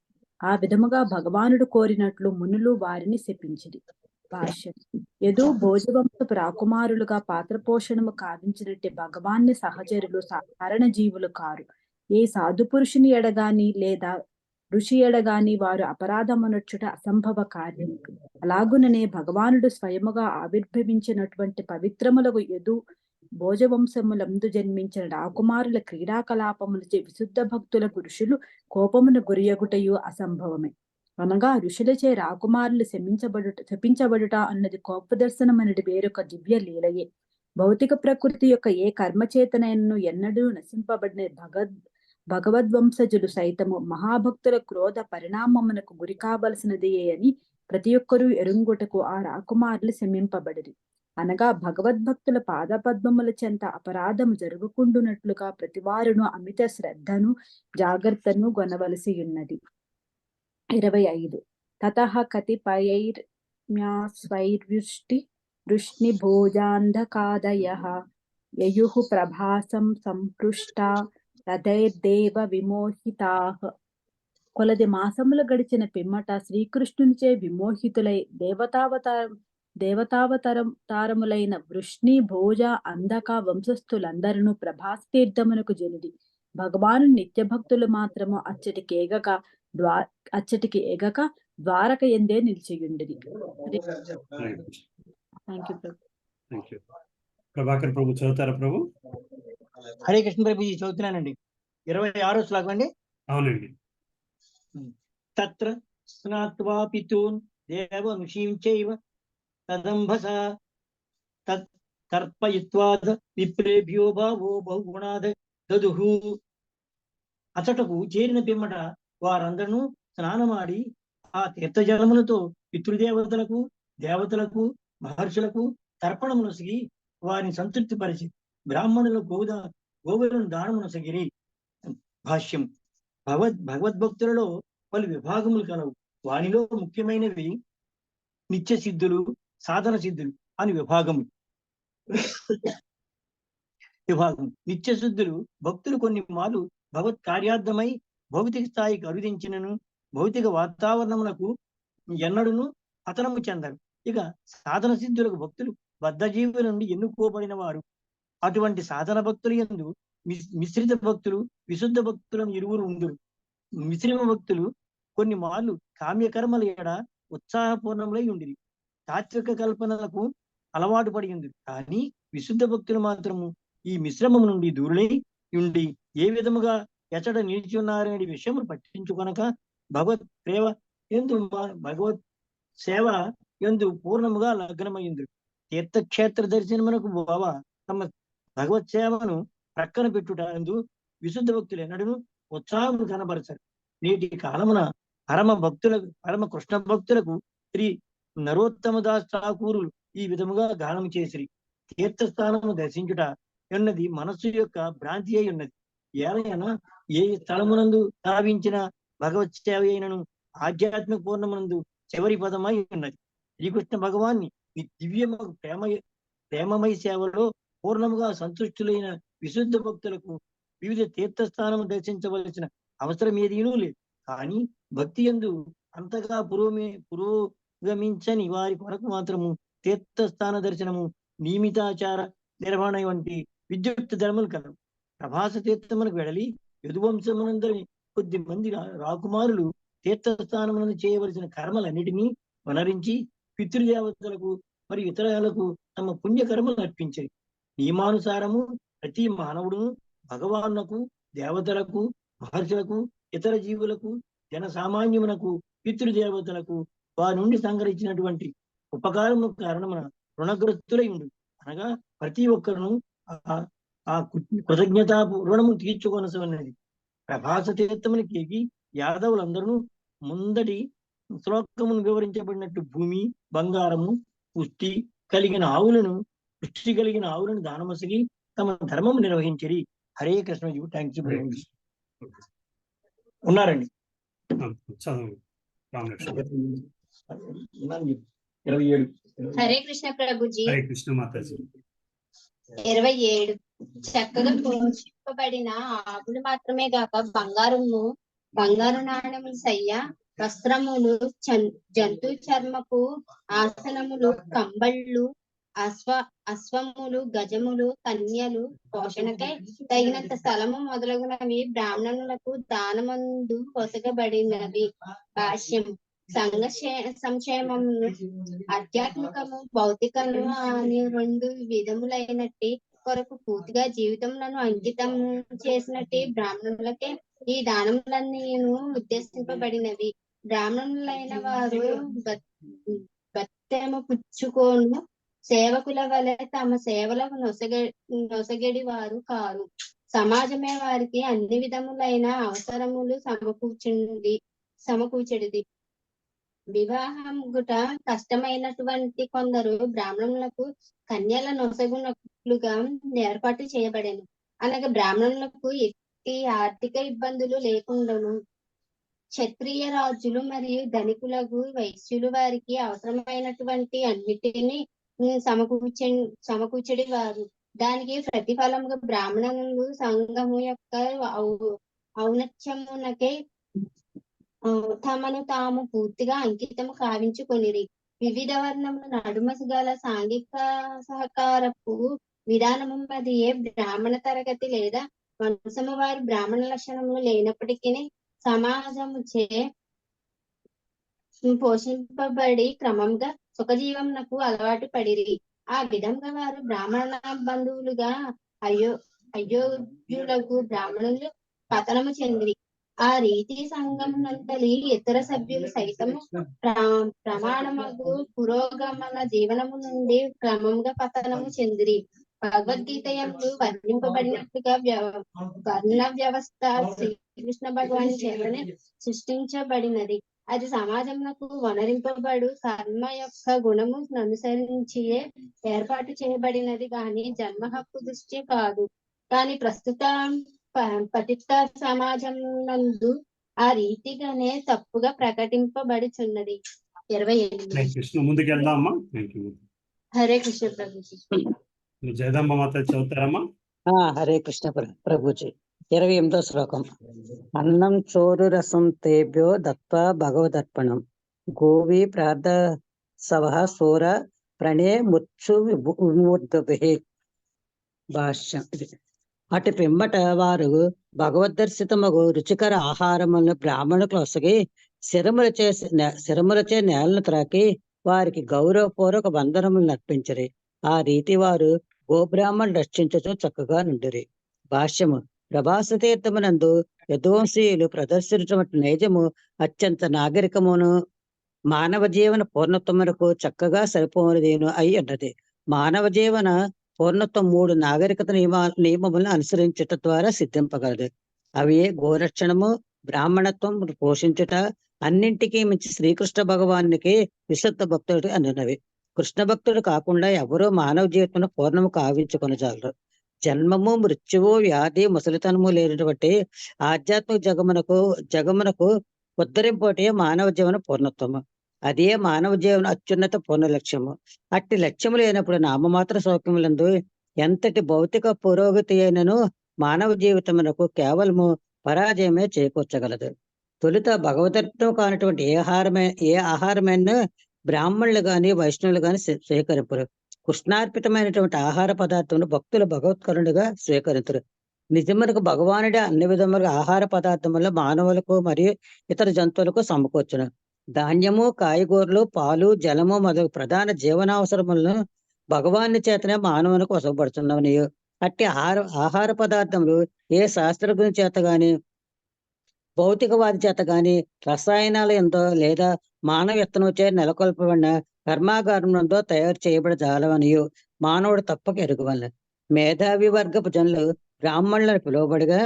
ఆ విధముగా భగవానుడు కోరినట్లు మునులు వారిని శపించిరి. భాష్యం. ఏదో భోజవంశపు రాకుమారులుగా పాత్రపోషణము కావించినట్టే భగవాన్ని సహచరులు సాధారణ జీవులు కారు. ఏ సాధు పురుషుని ఎడగాని లేదా ఋషి ఎడగాని వారు అపరాధమునొచ్చుట అసంభవ కార్యం. అలాగుననే భగవానుడు స్వయముగా ఆవిర్భవించినటువంటి పవిత్రములకు భోజవంశములందు జన్మించిన రాకుమారుల క్రీడాకలాపములచే విశుద్ధ భక్తులకు ఋషులు కోపమును గురియగుటయు అసంభవమే. అనగా ఋషులచే రాకుమారులు శపించబడుట అన్నది కోపదర్శనం అనేది వేరొక దివ్య లీలయే. భౌతిక ప్రకృతి యొక్క ఏ కర్మచేతనైనను ఎన్నడూ నశింపబడిన భగవద్వంశజులు సైతము మహాభక్తుల క్రోధ పరిణామమునకు గురి కావలసినదియే అని ప్రతి ఒక్కరూ ఎరుంగుటకు ఆ రాకుమారులు శమింపబడిరి. అనగా భగవద్భక్తుల పాదపద్మముల చెంత అపరాధము జరుగుకుండునట్లుగా ప్రతివారును అమిత శ్రద్ధను జాగ్రత్తను గొనవలసి ఉన్నది. 25 తతః కతిపయైర్మ్యాస్వైర్వృష్టి వృష్ణి భోజాంధకాదయః యయుః ప్రభాసం సంపృష్టా రథైర్దేవ విమోహితాః. కొలది మాసములు గడిచిన పిమ్మట శ్రీకృష్ణునిచే విమోహితులై దేవతావతారములైన వృష్ణి భోజ అంధక వంశస్థులందరూ ప్రభాస తీర్థమునకు జనిది. భగవాను నిత్య భక్తులు మాత్రము అచ్చటికి ఎగక ద్వారక ఎందే నిలిచియుండిది. ప్రభాకర్ ప్రభు చదువుతారా ప్రభు? హరే కృష్ణ ప్రభుజీ చదువుతున్నానండి. 26వ శ్లోకం అండి. అవునండి. తత్ర స్నాత్వా పితూన్ దేవముషీం చైవ తదంభస తర్పయిత్వాద విప్రేభ్యో భావో బహుగుణాద దదుహు. అచటకు చేరిన పిమ్మట వారందరూ స్నానమాడి ఆ తీర్థజలములతో పితృదేవతలకు దేవతలకు మహర్షులకు తర్పణమునసిగి వారిని సంతృప్తిపరిచి బ్రాహ్మణుల గోవులను దానమునసగిరి. భాష్యం. భగవద్భక్తులలో పలు విభాగములు కలవు. వానిలో ముఖ్యమైనవి నిత్య సిద్ధులు, సాధన సిద్ధులు అని విభాగం. నిత్య సిద్ధులు భక్తులు కొన్ని మాలు భగవత్ కార్యార్థమై భౌతిక స్థాయికి అరుదించినను భౌతిక వాతావరణమునకు ఎన్నడును పతనము చెందరు. ఇక సాధన సిద్ధులకు భక్తులు బద్ధజీవుల నుండి ఎన్నుకోబడిన వారు. అటువంటి సాధన భక్తులు యందు మిశ్రిత భక్తులు, విశుద్ధ భక్తులను ఇరువురు ఉందురు. మిశ్రమ భక్తులు కొన్ని మార్లు కామ్యకర్మల ఎడ ఉత్సాహపూర్ణములై ఉండిరి, తాత్విక కల్పనలకు అలవాటు పడి ఉంది. కానీ విశుద్ధ భక్తులు మాత్రము ఈ మిశ్రమము నుండి దూరులై ఉండి ఏ విధముగా ఎచ్చట నిలిచి ఉన్నారనే విషయమును పట్టించుకొనక భగవత్ ప్రేమ ఎందు భగవత్ సేవ ఎందు పూర్ణముగా లగ్నమైంది. తీర్థక్షేత్ర దర్శనమునకు బావ తమ భగవత్ సేవను ప్రక్కన పెట్టుట ఎందు విశుద్ధ భక్తులు ఎన్నడూ ఉత్సాహము కనబరచరు. నేటి కాలమున పరమ కృష్ణ భక్తులకు శ్రీ నరోత్తమదాస్ ఠాకూరులు ఈ విధముగా గానము చేసిరి. తీర్థస్థానము దర్శించుట ఎన్నది మనస్సు యొక్క భ్రాంతి అయి ఉన్నది. ఏలైనా ఏ స్థలమునందు స్థాపించిన భగవత్ సేవ అయినను ఆధ్యాత్మిక పూర్ణమునందు చివరి పదమై ఉన్నది. శ్రీకృష్ణ భగవాన్ని ఈ దివ్య ప్రేమమయ సేవలో పూర్ణముగా సంతుష్టులైన విశుద్ధ భక్తులకు వివిధ తీర్థస్థానము దర్శించవలసిన అవసరం ఏదీనూ లేదు. కానీ భక్తి యందు అంతగా పురోగమించని వారి కొరకు మాత్రము తీర్థస్థాన దర్శనము, నియమితాచార నిర్వహణ వంటి విద్యుక్త ధర్మలు కలవు. ప్రభాస తీర్థములకు వెడలి యదువంశమునందరి కొద్ది మంది రాకుమారులు తీర్థస్థానములను చేయవలసిన కర్మలన్నిటినీ వనరించి పితృదేవతలకు మరియు ఇతరులకు తమ పుణ్యకర్మలు అర్పించారు. నియమానుసారము ప్రతి మానవుడును భగవానులకు, దేవతలకు, మహర్షులకు, ఇతర జీవులకు, జన సామాన్యమునకు, పితృదేవతలకు వారి నుండి సంగ్రహించినటువంటి ఉపకారము కారణమున రుణగ్రస్తులై ఉండు. అనగా ప్రతి ఒక్కరును ఆ కృతజ్ఞతా రుణము తీర్చుకొనసి ఉన్నది. ప్రభాస తీర్థమునికి ఎగి యాదవులందరూ ముందటి శ్లోకమును వివరించబడినట్టు భూమి, బంగారము, పుష్టి కలిగిన ఆవులను దానమసిగి తమ ధర్మము నిర్వహించిరి. Hare Krishna. Thank you very much. ఉన్నారండి. 27. హరే కృష్ణ ప్రభుజీ. హరే కృష్ణ మాతాజీ. 27 చక్కగా పోషింపబడిన ఆవులు మాత్రమే గాక బంగారు నాణములు, సయ్య వస్త్రములు, జంతు చర్మపు ఆసనములు, కంబళ్ళు, అశ్వములు, గజములు, కన్యలు, పోషణకై తగినంత స్థలము మొదలగునవి బ్రాహ్మణులకు దానమందు పొసగబడినవి. భాష్యం. సంఘ సంక్షేమము ఆధ్యాత్మికము భౌతికము అని 2 విధములైనట్టి కొరకు పూర్తిగా జీవితములను అంకితం చేసినట్టు బ్రాహ్మణులకే ఈ దానములన్నీ ఉద్దేశింపబడినవి. బ్రాహ్మణులైన వారు బత్తెము పుచ్చుకోను సేవకుల వలె తమ సేవలకు నొసగడి వారు కారు. సమాజమే వారికి అన్ని విధములైన అవసరములు సమకూర్చెడిది. వివాహం గుట కష్టమైనటువంటి కొందరు బ్రాహ్మణులకు కన్యల నొసగునట్లుగా ఏర్పాటు చేయబడెను. అనగా బ్రాహ్మణులకు ఎట్టి ఆర్థిక ఇబ్బందులు లేకుండాను క్షత్రియ రాజులు మరియు ధనికులకు వైశ్యులు వారికి అవసరమైనటువంటి అన్నిటినీ సమకూర్చడి వారు. దానికి ప్రతిఫలముగా బ్రాహ్మణులు సంఘము యొక్క ఔన్నత్యమునకే తమను తాము పూర్తిగా అంకితము కావించుకొనిరి. వివిధ వర్ణముల నడుమ గల సాంఘిక సహకారపు విధానము మధ్య బ్రాహ్మణ తరగతి లేదా వంశము వారి బ్రాహ్మణ లక్షణములు లేనప్పటికీ సమాజముచే పోషింపబడి క్రమంగా సుఖజీవమునకు అలవాటు పడిరి. ఆ విధంగా వారు బ్రాహ్మణ బంధువులుగా అయోగ్యులకు బ్రాహ్మణులు పతనము చెందిరి. ఆ రీతి సంఘమునంతలి ఇతర సభ్యులు సైతము ప్రమాణముకు పురోగమన జీవనము నుండి క్రమంగా పతనము చెందిరి. భగవద్గీత యందు వర్ణింపబడినట్లుగా వర్ణ వ్యవస్థ శ్రీకృష్ణ భగవాన్ చేతనే సృష్టించబడినది. అది సమాజమునకు వనరింపబడు కర్మ యొక్క గుణము అనుసరించియే ఏర్పాటు చేయబడినది గాని జన్మ హక్కు దృష్టి కాదు. కానీ ప్రస్తుత పతిత సమాజం నందు ఆ రీతిగానే తప్పుగా ప్రకటింపబడుచున్నది. 28. కృష్ణ ముందుకు వెళ్దామా. హరే కృష్ణ ప్రభుజీ. జగదంబ మాత చదువుతారమ్మా. హరే కృష్ణ ప్రభుజీ. 28వ శ్లోకం. అన్నం చోరు రసం తేభ్యో దత్వా భగవదర్పణం గోవి ప్రార్థ సవః సోర ప్రణే ముచ్చు విమూర్ధభే. భాష్యం. అటు పిమ్మట వారు భగవద్దర్శితమగు రుచికర ఆహారములను బ్రాహ్మణులకు ఒసగి శిరములచే నేలను త్రాకి వారికి గౌరవపూర్వక వందనములను అర్పించరి. ఆ రీతి వారు గోబ్రాహ్మణులు రక్షించుచు చక్కగా నుండిరి. భాష్యము. ప్రభాస తీర్థమునందు యదువంశీయులు ప్రదర్శించినటువంటి నైజము అత్యంత నాగరికమును మానవ జీవన పూర్ణత్వమునకు చక్కగా సరిపోనిదేను అయి ఉన్నది. మానవ జీవన పూర్ణత్వం 3 నాగరికత నియమములను అనుసరించుట ద్వారా సిద్ధింపగలదు. అవి గోరక్షణము, బ్రాహ్మణత్వం పోషించుట, అన్నింటికీ మించి శ్రీకృష్ణ భగవానికి విశుద్ధ భక్తుడు అనున్నవి. కృష్ణ భక్తుడు కాకుండా ఎవరూ మానవ జీవితంలో పూర్ణము కావించుకొనజాలరు. జన్మము, మృత్యువు, వ్యాధి, ముసలితనము లేనటువంటి ఆధ్యాత్మిక జగమునకు ఉద్ధరింపోటే మానవ జీవన పూర్ణత్వము. అదే మానవ జీవన అత్యున్నత పూర్ణ లక్ష్యము. అట్టి లక్ష్యము లేనప్పుడు నామమాత్ర సౌఖ్యములందు ఎంతటి భౌతిక పురోగతి అయినను మానవ జీవితమునకు కేవలము పరాజయమే చేకూర్చగలదు. తొలుత భగవదర్పణం కానటువంటి ఏ ఆహారమైన బ్రాహ్మణులు గాని వైష్ణవులు గాని స్వీకరింపరు. కృష్ణార్పితమైనటువంటి ఆహార పదార్థమును భక్తులు భగవత్కరుణుగా స్వీకరించరు. నిజమునకు భగవానుడే అన్ని విధములుగా ఆహార పదార్థములను మానవులకు మరియు ఇతర జంతువులకు సమకూర్చును. ధాన్యము, కాయగూరలు, పాలు, జలము మొదలగు ప్రధాన జీవనావసరములను భగవాను చేతనే మానవునికి వసపడుతున్నవి. అట్టి ఆహార పదార్థములు ఏ శాస్త్రజ్ఞుని చేత గాని భౌతికవాది చేత గాని రసాయనాల ఎందో లేదా మానవత్వం చే నెలకొల్పబడిన కర్మాగారమునందో తయారు చేయబడజాలవనియు మానవుడు తప్పక ఎరుగవలె. మేధావి వర్గపు జనులు బ్రాహ్మణులను పిలువబడిగా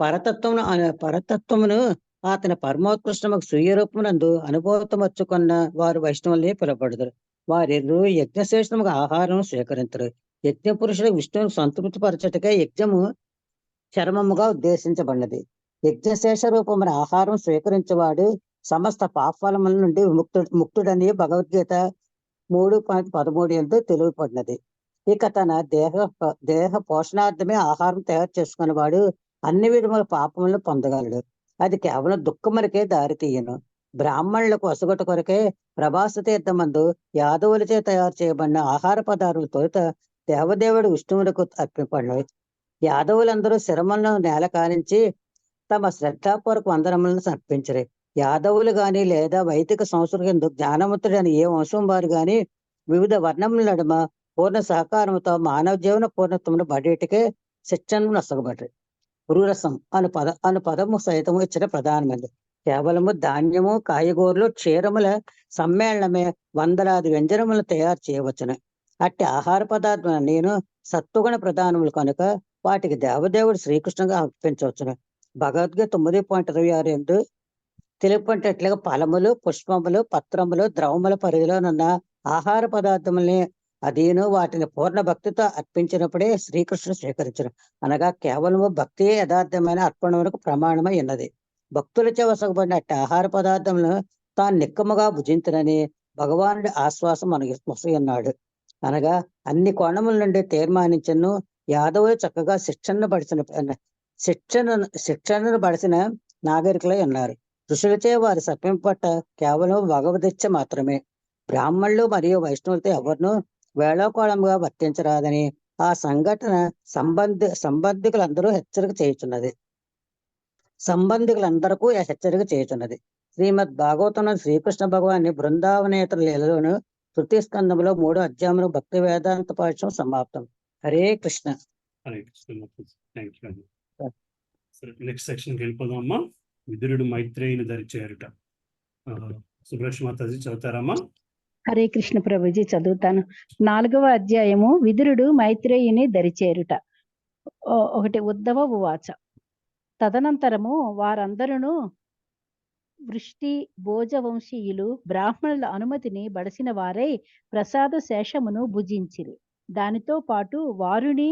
పరతత్వమును అతని పరమోత్కృష్టముకు స్వీయ రూపమునందు అనుభూతమర్చుకున్న వారు వైష్ణవులే పిలువబడదురు. వారిరు యజ్ఞశేషముగా ఆహారం స్వీకరించరు. యజ్ఞ పురుషులకు విష్ణువును సంతృప్తిపరచటకే యజ్ఞము చరమముగా ఉద్దేశించబడినది. యజ్ఞశేష రూపమున ఆహారం స్వీకరించేవాడు సమస్త పాపఫలముల నుండి ముక్తుడని భగవద్గీత 3:13 ఎందు తెలియపడినది. ఇక తన దేహ పోషణార్థమే ఆహారం తయారు చేసుకున్న వాడు అన్ని విధముల పాపములను పొందగలడు. అది కేవలం దుఃఖములకే దారితీయను. బ్రాహ్మణులకు వసగొట్ట కొరకే ప్రభాస తీర్థమందు యాదవులచే తయారు చేయబడిన ఆహార పదార్థాలు తొలుత దేవదేవుడు విష్ణువులకు అర్పింపడినవి. యాదవులందరూ శిరములను నేల కానించి తమ శ్రద్ధాపూర్వక వందనములను సమర్పించరు. యాదవులు గాని లేదా వైదిక సంస్కృతి జ్ఞానవంతుడని ఏ వంశం వారు గాని వివిధ వర్ణముల నడుమ పూర్ణ సహకారంతో మానవ జీవన పూర్ణత్వమును బడేటికే శిక్షణను నొసగబడ్డారు. పురురసం అను పదము సైతము ఇచ్చిన ప్రధానమైనది. కేవలము ధాన్యము, కాయగూరలు, క్షీరముల సమ్మేళనమే వందలాది వ్యంజనములను తయారు చేయవచ్చును. అట్టి ఆహార పదార్థం నేను సత్వగుణ ప్రధానములు కనుక వాటికి దేవదేవుడు శ్రీకృష్ణుగా అర్పించవచ్చును. భగవద్గీత 9.26 తెలుపంటట్లుగా ఫలములు, పుష్పములు, పత్రములు, ద్రవముల పరిధిలోనున్న ఆహార పదార్థముల్ని అదేను వాటిని పూర్ణ భక్తితో అర్పించినప్పుడే శ్రీకృష్ణుడు స్వీకరించను. అనగా కేవలము భక్తి యథార్థమైన అర్పణములకు ప్రమాణమై ఉన్నది. భక్తులచే వసగబడిన అట్టి ఆహార పదార్థములను తాను నిక్కముగా భుజించనని భగవానుడి ఆశ్వాసం మనకి మొసగన్నాడు. అనగా అన్ని కోణముల నుండి తీర్మానించను. యాదవులు చక్కగా శిక్షణను బడిసిన నాగరికులై ఉన్నారు. ఋషులచే వారి సత్యంపట్ట కేవలం భగవదిచ్చ మాత్రమే. బ్రాహ్మణులు మరియు వైష్ణవులతో ఎవరినూ వేళాకోళంగా వర్తించరాదని ఆ సంఘటన సంబంధికులందరూ హెచ్చరిక చేయుచున్నది. శ్రీమద్ భాగవతంలో శ్రీకృష్ణ భగవాన్ని బృందావనేతర లీలలోను తృతీయ స్కందములో 3వ అధ్యాయంలో భక్తి వేదాంత పాఠం సమాప్తం. హరే కృష్ణ. హరే కృష్ణ. థ్యాంక్ యూ అండి. సరే, నెక్స్ట్ సెక్షన్కి వెళ్ళిపోదామమ్మా. విదురుడు మైత్రేయుని దరిచేరుట. సుబ్రహ్మణ్య మాతాజీ చదువుతారమ్మా? హరే కృష్ణ ప్రభుజీ, చదువుతాను. 4వ అధ్యాయము విదురుడు మైత్రేయుని దరిచేరుట. 1 ఉద్ధవ ఉవాచ. తదనంతరము వారందరూ వృష్టి భోజవంశీయులు బ్రాహ్మణుల అనుమతిని బడసిన వారై ప్రసాద శేషమును భుజించిరి. దానితో పాటు వారుని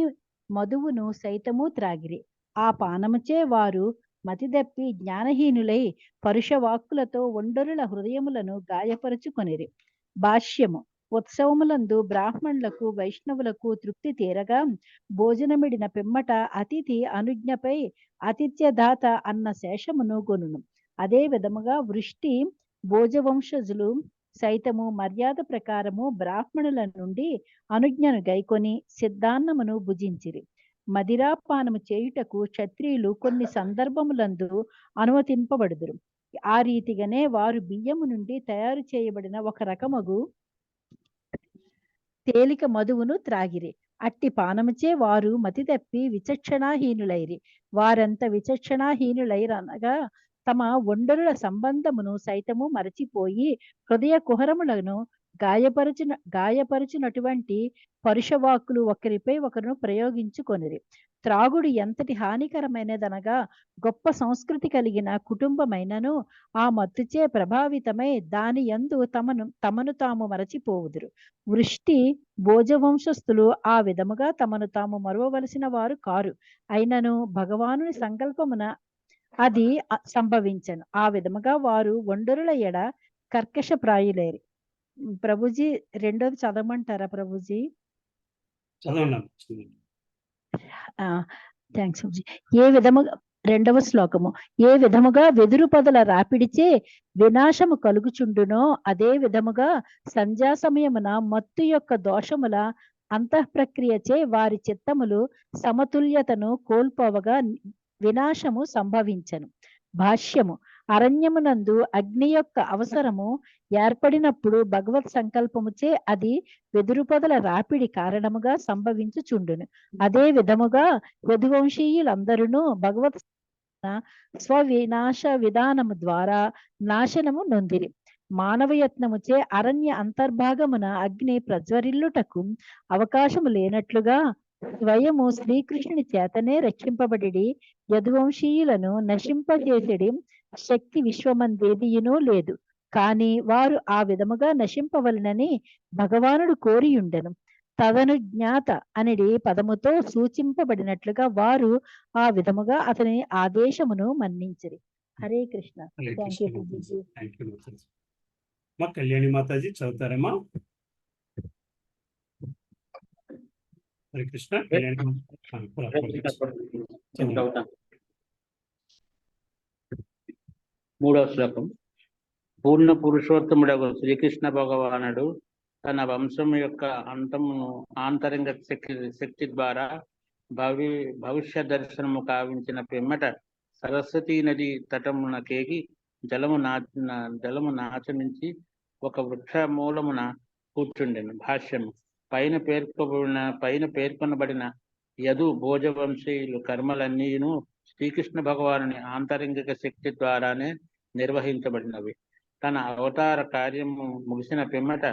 మధువును సైతము త్రాగిరి. ఆ పానముచే వారు మతిదప్పి జ్ఞానహీనులై పరుషవాక్కులతో ఒండరుల హృదయములను గాయపరుచుకొనిరి. భాష్యము. ఉత్సవములందు బ్రాహ్మణులకు వైష్ణవులకు తృప్తి తీరగా భోజనమిడిన పిమ్మట అతిథి అనుజ్ఞపై ఆతిథ్యదాత అన్న శేషమును గొనును. అదే విధముగా వృష్టి భోజవంశజులు సైతము మర్యాద ప్రకారము బ్రాహ్మణుల నుండి అనుజ్ఞను గైకొని సిద్ధాన్నమును భుజించిరి. మదిరాపానము చేయుటకు క్షత్రియులు కొన్ని సందర్భములందు అనుమతింపబడుదురు. ఆ రీతిగానే వారు బియ్యము నుండి తయారు చేయబడిన ఒక రకమగు తేలిక మధువును త్రాగిరి. అట్టి పానముచే వారు మతి తప్పి విచక్షణాహీనులైరి. వారంత విచక్షణాహీనులైరనగా తమ ఒండరుల సంబంధమును సైతము మరచిపోయి హృదయ కుహరములను గాయపరుచినటువంటి పరుషవాక్కులు ఒకరిపై ఒకరును ప్రయోగించుకొనిరి. త్రాగుడు ఎంతటి హానికరమైనదనగా గొప్ప సంస్కృతి కలిగిన కుటుంబమైనను ఆ మత్తుచే ప్రభావితమై దాని యందు తమను తాము మరచిపోవుదురు. వృష్టి భోజవంశస్థులు ఆ విధముగా తమను తాము మరువవలసిన వారు కారు. అయినను భగవానుని సంకల్పమున అది సంభవించను. ఆ విధముగా వారు ఒండరుల ఎడ కర్కశ ప్రాయులేరు. ప్రభుజీ 2వది చదవమంటారా ప్రభుజీ? థ్యాంక్స్ ప్రభుజీ. ఏ విధముగా 2వ శ్లోకము. ఏ విధముగా వెదురు పొదల రాపిడిచే వినాశము కలుగుచుండునో అదే విధముగా సంధ్యా సమయమున మత్తు యొక్క దోషముల అంతఃప్రక్రియచే వారి చిత్తములు సమతుల్యతను కోల్పోవగా వినాశము సంభవించను. భాష్యము. అరణ్యమునందు అగ్ని యొక్క అవసరము ఏర్పడినప్పుడు భగవత్ సంకల్పముచే అది వెదురు పొదల రాపిడి కారణముగా సంభవించుచుండును. అదే విధముగా యదువంశీయులందరూ భగవత్ స్వవినాశ విధానము ద్వారా నాశనము నొందిరి. మానవయత్నముచే అరణ్య అంతర్భాగమున అగ్ని ప్రజ్వరిల్లుటకు అవకాశము లేనట్లుగా స్వయము శ్రీకృష్ణుని చేతనే రక్షింపబడి యదువంశీయులను నశింపజేసడి శక్తి విశ్వమందేదియునూ లేదు. కాని వారు ఆ విధముగా నశింపవలనని భగవానుడు కోరియుండెను. తదనుజ్ఞాత అనేది పదముతో సూచింపబడినట్లుగా వారు ఆ విధముగా అతని ఆదేశమును మన్నించిరి. హరే కృష్ణ. Thank you. కళ్యాణి మాతాజీ చదువుతారమ్మా? హరే కృష్ణ. మూడవ శ్లోకం. పూర్ణ పురుషోత్తముడగు శ్రీకృష్ణ భగవానుడు తన వంశం యొక్క అంతమును ఆంతరంగ శక్తి ద్వారా భవిష్య దర్శనము కావించిన పిమ్మట సరస్వతీ నది తటమున కేగి జలము నాచమించి ఒక వృక్ష మూలమున కూర్చుండెను. భాష్యము. పైన పేర్కొనబడిన యదు భోజవంశీయులు కర్మలన్నీను శ్రీకృష్ణ భగవానుని ఆంతరంగిక శక్తి ద్వారానే నిర్వహించబడినవి. తన అవతార కార్యము ముగిసిన పిమ్మట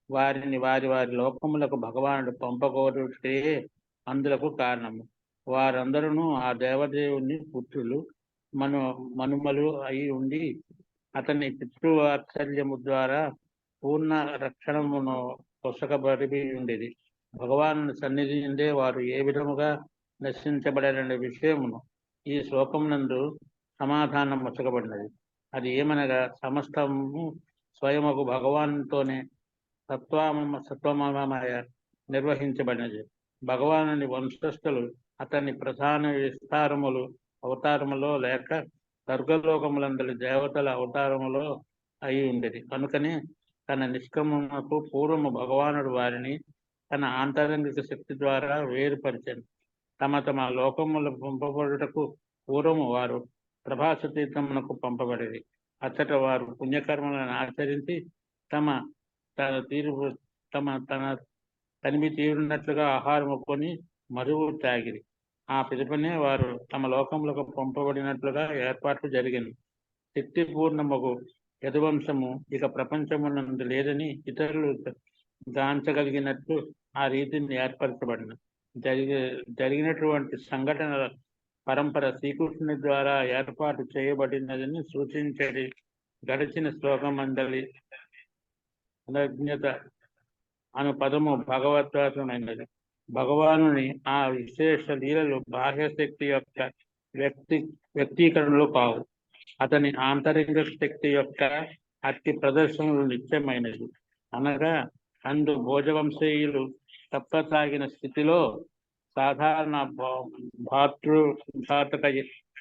వారిని వారి లోకములకు భగవానుడు పంపగోరుటే అందులకు కారణము. వారందరూ ఆ దేవదేవుని పుత్రులు మనుమలు అయి ఉండి అతని పితృవాత్సల్యము ద్వారా పూర్ణ రక్షణమును పొసగబడి ఉండేది. భగవాను సన్నిధి నుండే వారు ఏ విధముగా నశించబడనే విషయమును ఈ శ్లోకమునందు సమాధానం వచ్చగబడినది. అది ఏమనగా సమస్తము స్వయముకు భగవానుతోనే సత్వమయ నిర్వహించబడినది. భగవానుని వంశస్థులు అతని ప్రధాన అవతారములో లేక స్వర్గలోకములందరి దేవతల అవతారములో అయి ఉండేది. కనుకనే తన నిష్క్రమణకు పూర్వము భగవానుడు వారిని తన ఆంతరంగిక శక్తి ద్వారా వేరుపరిచాను. తమ లోకముల పంపబడుటకు పూర్వము వారు ప్రభాస తీర్థమునకు పంపబడేది. అచ్చట వారు పుణ్యకర్మలను ఆచరించి తన తనిమి తీరున్నట్లుగా ఆహారము కొని మరువు తాగిరి. ఆ పిదపనే వారు తమ లోకములకు పంపబడినట్లుగా ఏర్పాట్లు జరిగింది. శక్తిపూర్ణముగు యదువంశము ఇక ప్రపంచమునందు లేదని ఇతరులు గాంచగలిగినట్లు ఆ రీతిని ఏర్పరచబడిన జరిగినటువంటి సంఘటనల పరంపర శ్రీకృష్ణుని ద్వారా ఏర్పాటు చేయబడినదని సూచించేది. గడిచిన శ్లోకమందలి అనజ్ఞత అను పదము భగవద్వాసమైనది. భగవానుని ఆ విశేష లీలలు బాహ్యశక్తి యొక్క వ్యక్తీకరణలు కావు. అతని ఆంతరిక శక్తి యొక్క అట్టి ప్రదర్శనలు నిత్యమైనది. అనగా అందు భోజవంశీయులు తప్పసాగిన స్థితిలో సాధారణ భాతృఘాతక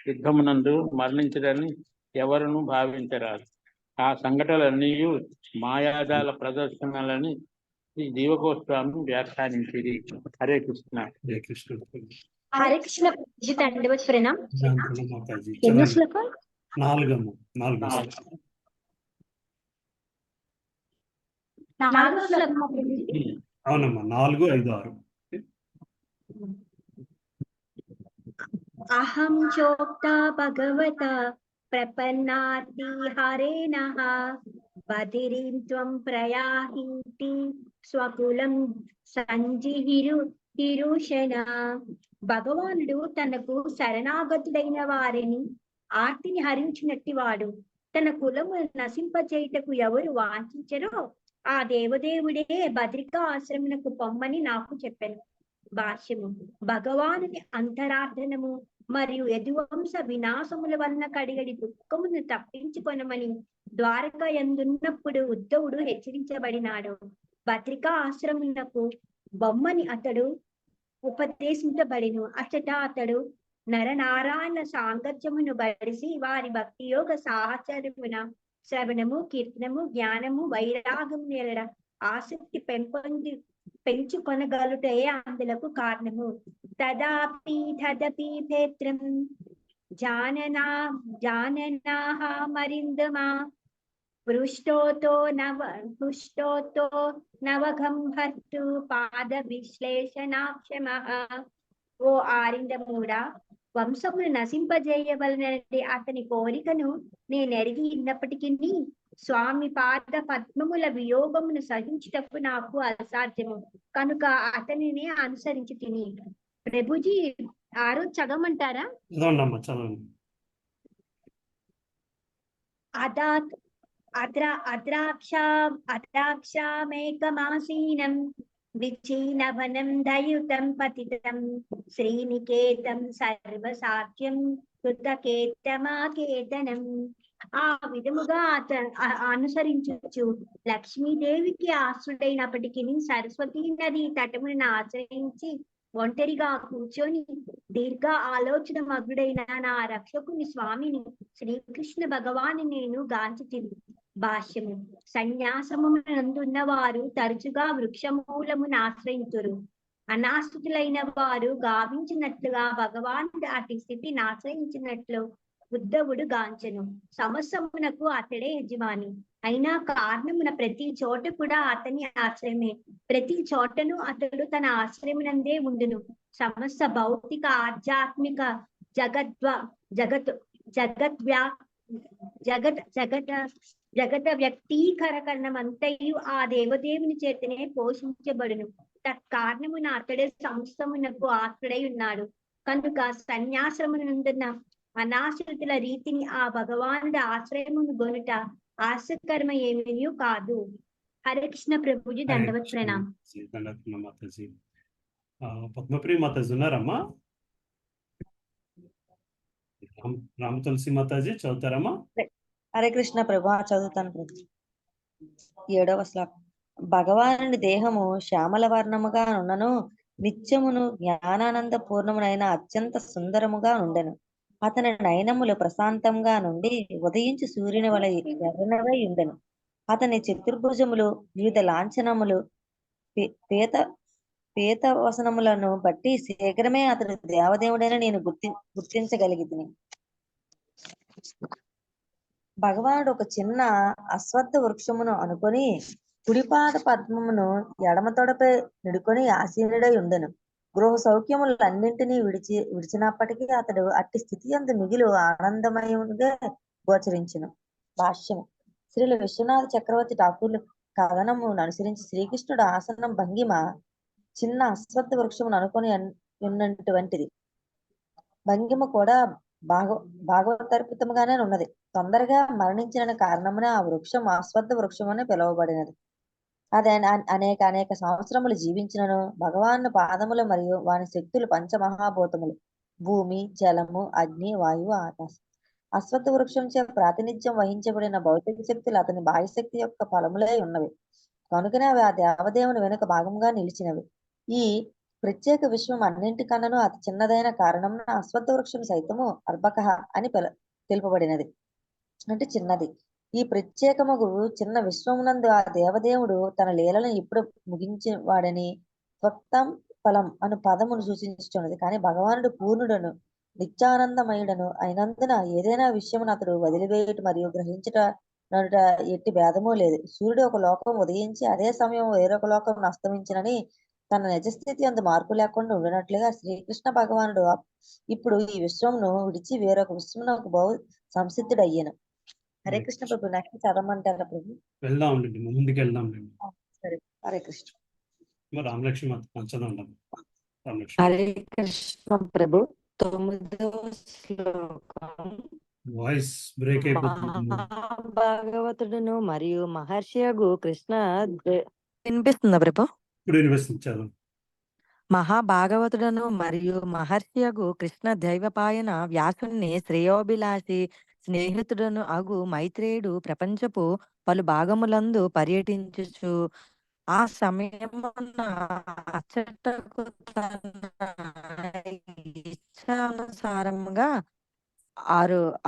యుద్ధమునందు మరణించదని ఎవరునూ భావించరాదు. ఆ సంఘటనలన్నీ మాయాజాల ప్రదర్శనలని శ్రీ జీవగోస్వామి వ్యాఖ్యానించింది. హరే కృష్ణ. జయ కృష్ణ. హరే కృష్ణ. ప్రణాం. మాతాజీ. ఎన్ని శ్లోకాలు? 4 అవునమ్మా. 4, 5, 6. అహం చోక్తా భగవతా ప్రపన్నార్తి హరేణః బధిరీం త్వం ప్రయాహింతి స్వకులం సంజిహిరుషణ. భగవానుడు తనకు శరణాగతుడైన వారిని ఆర్తిని హరించినట్టి వాడు. తన కులము నశింపచేయుటకు ఎవరు వాంఛించరో ఆ దేవదేవుడే బద్రికా ఆశ్రమునకు పొమ్మని నాకు చెప్పాను. భాష్యము. భగవానుని అంతరార్థనము మరియు యదువంశ వినాశముల వలన కడిగడి దుఃఖమును తప్పించుకొనమని ద్వారక యందున్నప్పుడు ఉద్ధవుడు హెచ్చరించబడినాడు. బద్రికా ఆశ్రమునకు బొమ్మని అతడు ఉపదేశించబడిను. అచ్చట అతడు నరనారాయణ సాంగత్యమును బడిసి వారి భక్తి యోగ సాహచర్యమున శ్రవణము, కీర్తనము, జ్ఞానము, వైరాగము నెల ఆసక్తి పెంచుకొనగలుటయే అందులకు కారణము. తదపి భేత్రం జాననాహ మరిందమా పృష్టోతో నవఘం భర్తు పాద విశ్లేషణాక్షమః. ఓ ఆరిందముడా, వంశమును నశింపజేయవలనది అతని కోరికను నేనెరిగి ఉన్నప్పటికీ స్వామి పాద పద్మముల వియోగమును సహించుటకు నాకు అసాధ్యము కనుక అతనిని అనుసరించి తిని. ప్రభుజీ 6 చదవమంటారా? అద్రాక్షామేకమాసీనం విచీనవనం దయుతం పతితం శ్రీనికేతం సర్వసాఖ్యం కృతకేతమాకేతనం. ఆ విధముగా అనుసరించు లక్ష్మీదేవికి ఆశ్రుడైనప్పటికీ సరస్వతీ నది తటమును ఆశ్రయించి ఒంటరిగా కూర్చొని దీర్ఘ ఆలోచన మగ్నుడైన నా రక్షకుని స్వామిని శ్రీకృష్ణ భగవాను నేను గాంచుతిని. భాష్యము. సన్యాశ్రమమునందున్న వారు తరచుగా వృక్షమూలమును ఆశ్రయించురు. అనాశ్రితులైన వారు గావించినట్లుగా భగవానుడు అటు స్థితిని ఆశ్రయించినట్లు ఉద్ధవుడు గాంచెను. సమస్తమునకు అతడే యజమాని. అయినా కారణమున ప్రతి చోట కూడా అతని ఆశ్రయమే. ప్రతి చోటను అతడు తన ఆశ్రయమునందే ఉండును. సమస్త భౌతిక ఆధ్యాత్మిక జగత వ్యక్తీకరణమంతయు ఆ దేవదేవుని చేతనే పోషించబడును. తత్కారణమున అతడే సమస్తమునకు ఆశ్రడై ఉన్నాడు. కనుక సన్యాసమునందున్న అనాశ్రితుల రీతిని ఆ భగవానుడి ఆశ్రయమును గొనుట ఆశ్చర్యకరమ ఏమీ కాదు. హరే కృష్ణ ప్రభుజీ, దండవత్ ప్రణామం. దండవత్ మాతాజీ. పద్మప్రియ మాతాజీ ఉన్నారమ్మా? రామ తులసి మాతాజీ చదువుతారమ్మా? హరే కృష్ణ ప్రభు, చదువుతాను ప్రభు. 7వ శ్లోకం. భగవానుడి దేహము శ్యామల వర్ణముగా నున్నను, నిత్యమును జ్ఞానానంద పూర్ణమునైన అత్యంత సుందరముగా ఉండెను. అతని నయనములు ప్రశాంతంగా నుండి ఉదయించి సూర్యుని వలె ఎర్రనవై ఉండెను. అతని చతుర్భుజములు వివిధ లాంఛనములు పీతవసనములను బట్టి శీఘ్రమే అతడు దేవదేవుడైన నేను గుర్తించగలిగితిని. భగవానుడు ఒక చిన్న అశ్వత్థ వృక్షమును అనుకొని కుడిపాద పద్మమును ఎడమ తొడపై నిడుకొని ఆసీనుడై ఉండెను. గృహ సౌఖ్యములు అన్నింటినీ విడిచినప్పటికీ అతడు అట్టి స్థితి యందు మిగిలి ఆనందమయునిగా గోచరించును. భాష్యము. శ్రీల విశ్వనాథ చక్రవర్తి ఠాకూర్లు కథనమును అనుసరించి శ్రీకృష్ణుడు ఆసనం భంగిమ చిన్న అశ్వత్థ వృక్షమును అనుకొని ఉన్నటువంటిది. భంగిమ కూడా భాగవతర్పితముగానే ఉన్నది. తొందరగా మరణించిన కారణమున ఆ వృక్షం అశ్వత్థ వృక్షం అని పిలువబడినది. అది అనేక సంవత్సరములు జీవించినను భగవాను పాదములు మరియు వాని శక్తులు పంచమహాభూతములు భూమి, జలము, అగ్ని, వాయువు, ఆకాశం. అశ్వత్థ వృక్షం చే ప్రాతినిధ్యం వహించబడిన భౌతిక శక్తులు అతని బాహ్యశక్తి యొక్క ఫలములే ఉన్నవి. కనుకనే అవి ఆ దేవదేవుని వెనుక భాగంగా నిలిచినవి. ఈ ప్రత్యేక విశ్వం అన్నింటికన్నను అతి చిన్నదైన కారణం అశ్వత్థ వృక్షం సైతము అర్భకః అని తెలుపబడినది, అంటే చిన్నది. ఈ ప్రత్యేకముగు చిన్న విశ్వమునందు ఆ దేవదేవుడు తన లీలను ఇప్పుడు ముగించేవాడని స్వక్తం ఫలం అను పదమును సూచించుతున్నది. కానీ భగవానుడు పూర్ణుడను నిత్యానందమయుడను అయినందున ఏదైనా విషయమును అతడు వదిలివేయట మరియు గ్రహించుట నడుట ఎట్టి భేదము లేదు. సూర్యుడు ఒక లోకం ఉదయించి అదే సమయం వేరొక లోకం అస్తమించినని తన నిజస్థితి అందు మార్పు లేకుండా ఉండినట్లుగా శ్రీకృష్ణ భగవానుడు ఇప్పుడు ఈ విశ్వమును విడిచి వేరొక విశ్వమునకు బహు సంసిద్ధుడయ్యాను. హరే కృష్ణ ప్రభు. నెక్స్ట్ చదవమంటారా ప్రభు? వెళ్దాంలేండి, ముందుకు వెళ్దాంలేండి. సరే, హరే కృష్ణ. రామలక్ష్మి చదవండి. హరే కృష్ణ ప్రభు. 9వ శ్లోకం. వాయిస్ బ్రేక్ అయిపోతుంది. మహాభాగవతుడును మరియు మహర్షియగు కృష్ణ వినిపిస్తుందా ప్రభు? ఇప్పుడు వినిపిస్తుంది, చదువు. మహాభాగవతుడను మరియు మహర్షియగు కృష్ణ దైవపాయన వ్యాసుని శ్రేయోభిలాషి స్నేహితుడను అగు మైత్రేయుడు ప్రపంచపు పలు భాగములందు పర్యటించుచు ఆ సమయమున అచ్చటకు తన ఇచ్ఛానుసారముగా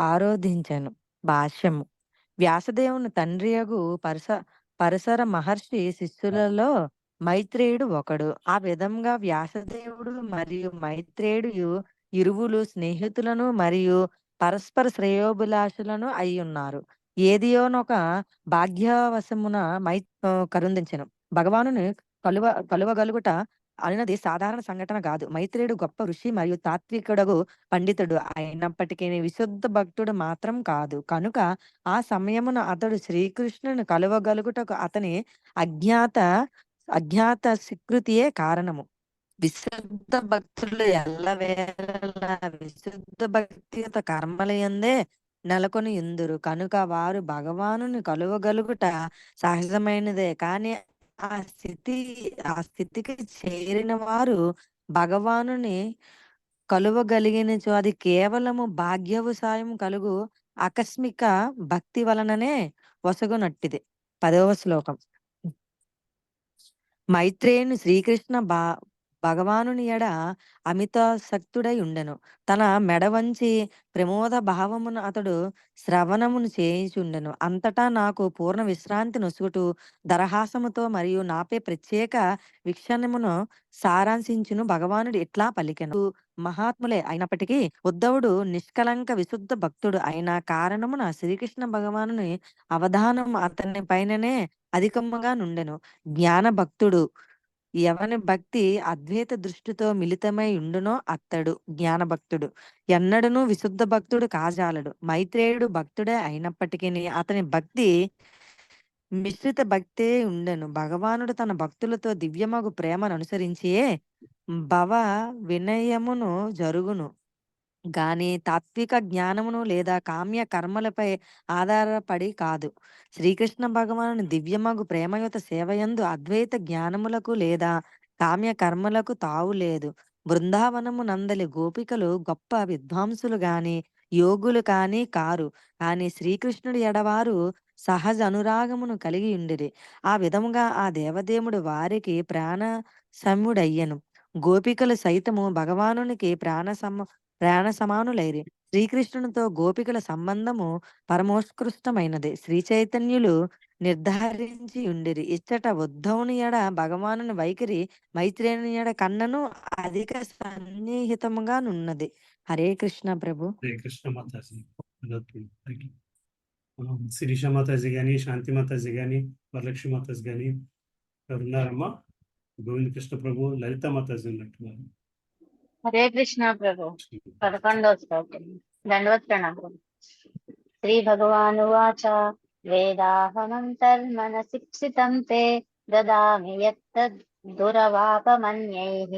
ఆరోధించెను. భాష్యము. వ్యాసదేవుని తండ్రియగు పరశర మహర్షి శిష్యులలో మైత్రేయుడు ఒకడు. ఆ విధంగా వ్యాసదేవుడు మరియు మైత్రేయుడు ఇరువులు స్నేహితులను మరియు పరస్పర శ్రేయోభిలాషులను అయి ఉన్నారు. ఏదియోనొక భాగ్యవశమున కరుందించెను. భగవానుని కలువగలుగుట అన్నది సాధారణ సంఘటన కాదు. మైత్రేయుడు గొప్ప ఋషి మరియు తాత్వికుడగు పండితుడు అయినప్పటికీ విశుద్ధ భక్తుడు మాత్రం కాదు. కనుక ఆ సమయమున అతడు శ్రీకృష్ణుని కలువగలుగుటకు అతని అజ్ఞాత స్వీకృతియే కారణము. విశుద్ధ భక్తులు ఎల్లవేళలా విశుద్ధ భక్తిగత కర్మలయందే నెలకొని ఉందురు. కనుక వారు భగవానుని కలువగలుగుట సహజమైనదే. కానీ ఆ స్థితికి చేరిన వారు భగవానుని కలువగలిగినచో అది కేవలము భాగ్యవసాయం కలుగు ఆకస్మిక భక్తి వలననే వసగునట్టిది. 10వ శ్లోకం. మైత్రేయుని శ్రీకృష్ణ భగవానుని ఎడ అమితాసక్తుడై ఉండెను. తన మెడ వంచి ప్రమోద భావమును అతడు శ్రవణమును చేయుచుండెను. అంతటా నాకు పూర్ణ విశ్రాంతి నొసుగుటూ దరహాసముతో మరియు నాపై ప్రత్యేక వీక్షణమును సారాంశించును భగవానుడు ఇట్లా పలికెను. మహాత్ములే అయినప్పటికీ ఉద్ధవుడు నిష్కలంక విశుద్ధ భక్తుడు అయిన కారణమున శ్రీకృష్ణ భగవానుని అవధానం అతని పైననే అధికముగా నుండెను. జ్ఞాన భక్తుడు ఎవని భక్తి అద్వైత దృష్టితో మిళితమై ఉండునో అత్తడు జ్ఞాన భక్తుడు. ఎన్నడను విశుద్ధ భక్తుడు కాజాలడు. మైత్రేయుడు భక్తుడే అయినప్పటికీ అతని భక్తి మిశ్రిత భక్తే ఉండెను. భగవానుడు తన భక్తులతో దివ్యమగు ప్రేమను అనుసరించియే భవ వినయమును జరుగును గాని తాత్విక జ్ఞానమును లేదా కామ్య కర్మలపై ఆధారపడి కాదు. శ్రీకృష్ణ భగవాను దివ్యమగు ప్రేమయుత సేవయందు అద్వైత జ్ఞానములకు లేదా కామ్య కర్మలకు తావు లేదు. బృందావనము నందలి గోపికలు గొప్ప విద్వాంసులు గాని యోగులు కాని కారు. కాని శ్రీకృష్ణుడి ఎడవారు సహజ అనురాగమును కలిగి ఉండిరి. ఆ విధముగా ఆ దేవదేవుడు వారికి ప్రాణ సముడయ్యను. గోపికలు సైతము భగవానునికి ప్రాణ సమానులైరి. శ్రీకృష్ణునితో గోపికల సంబంధము పరమోత్కృష్టమైనది. శ్రీ చైతన్యులు నిర్ధారించి ఉండిరి. ఇచ్చట ఉద్ధవుని ఎడ భగవానుని వైఖరి మైత్రేయుని ఎడ కన్నను అధిక సన్నిహితముగా నున్నది. హరే కృష్ణ ప్రభు. హరే కృష్ణ మాతాజీ. శిరీష మాతాజీ కానీ, శాంతి మాతాజీ కానీ, వరలక్ష్మి మాతాజీ కానీ ఎవరున్నారమ్మా? గోవింద కృష్ణ ప్రభు, లలిత మాతాజీ ఉన్నట్టున్నారు. హరే కృష్ణ ప్రభు. 11వ శ్లోకం. దండవత్ ప్రణామం. శ్రీ భగవానువాచ వేదాహమంతర్మనసిక్షితం తే దదామి యత్తద్ దురవాపమన్యైః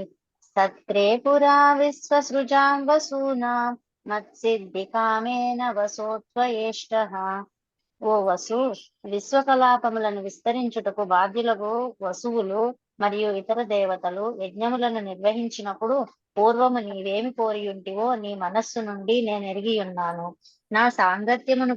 సత్రే పురా విశ్వసృజాం వసూనాం మత్సిద్ధి కామేన వసోత్వయేష్టః. ఓ వసు, విశ్వకలాపములను విస్తరించుటకు బాధ్యులకు వసువులు మరియు ఇతర దేవతలు యజ్ఞములను నిర్వహించినప్పుడు పూర్వము నీవేమి కోరియుంటివో నీ మనస్సు నుండి నేను ఎరిగి ఉన్నాను. నా సాంగత్యమును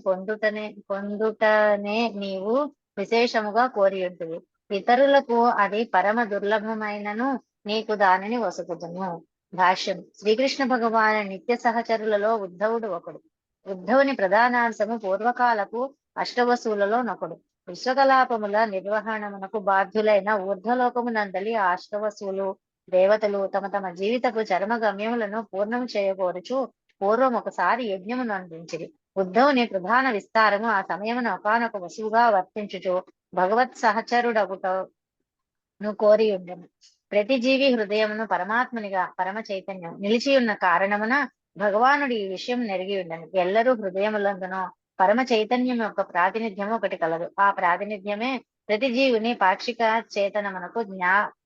పొందుటనే నీవు విశేషముగా కోరియుంటివి. ఇతరులకు అది పరమ దుర్లభమైనను నీకు దానిని వసగుదును. భాష్యం. శ్రీకృష్ణ భగవాను నిత్య సహచరులలో ఉద్ధవుడు ఒకడు. ఉద్ధవుని ప్రధానాంశము పూర్వకాలపు అష్టవసువులలో నొకడు. విశ్వకలాపముల నిర్వహణమునకు బాధ్యులైన ఊర్ధ్వలోకమునందలి అష్టవసువులు దేవతలు తమ తమ జీవితపు చరమ గమ్యములను పూర్ణము చేయగోరుచు పూర్వం ఒకసారి యజ్ఞమును అందించిరి. ఉద్ధవుని ప్రధాన విస్తారము ఆ సమయమున ఒకానొక వసువుగా వర్తించుచు భగవత్ సహచరుడగుటను కోరి ఉండెను. ప్రతి జీవి హృదయమును పరమాత్మనిగా పరమ చైతన్యం నిలిచి ఉన్న కారణమున భగవానుడు ఈ విషయం నెరిగి ఉండెను. ఎల్లరూ హృదయములందునో పరమ చైతన్యం యొక్క ప్రాతినిధ్యము ఒకటి కలదు. ఆ ప్రాతినిధ్యమే ప్రతి జీవుని పాక్షిక చేతనమునకు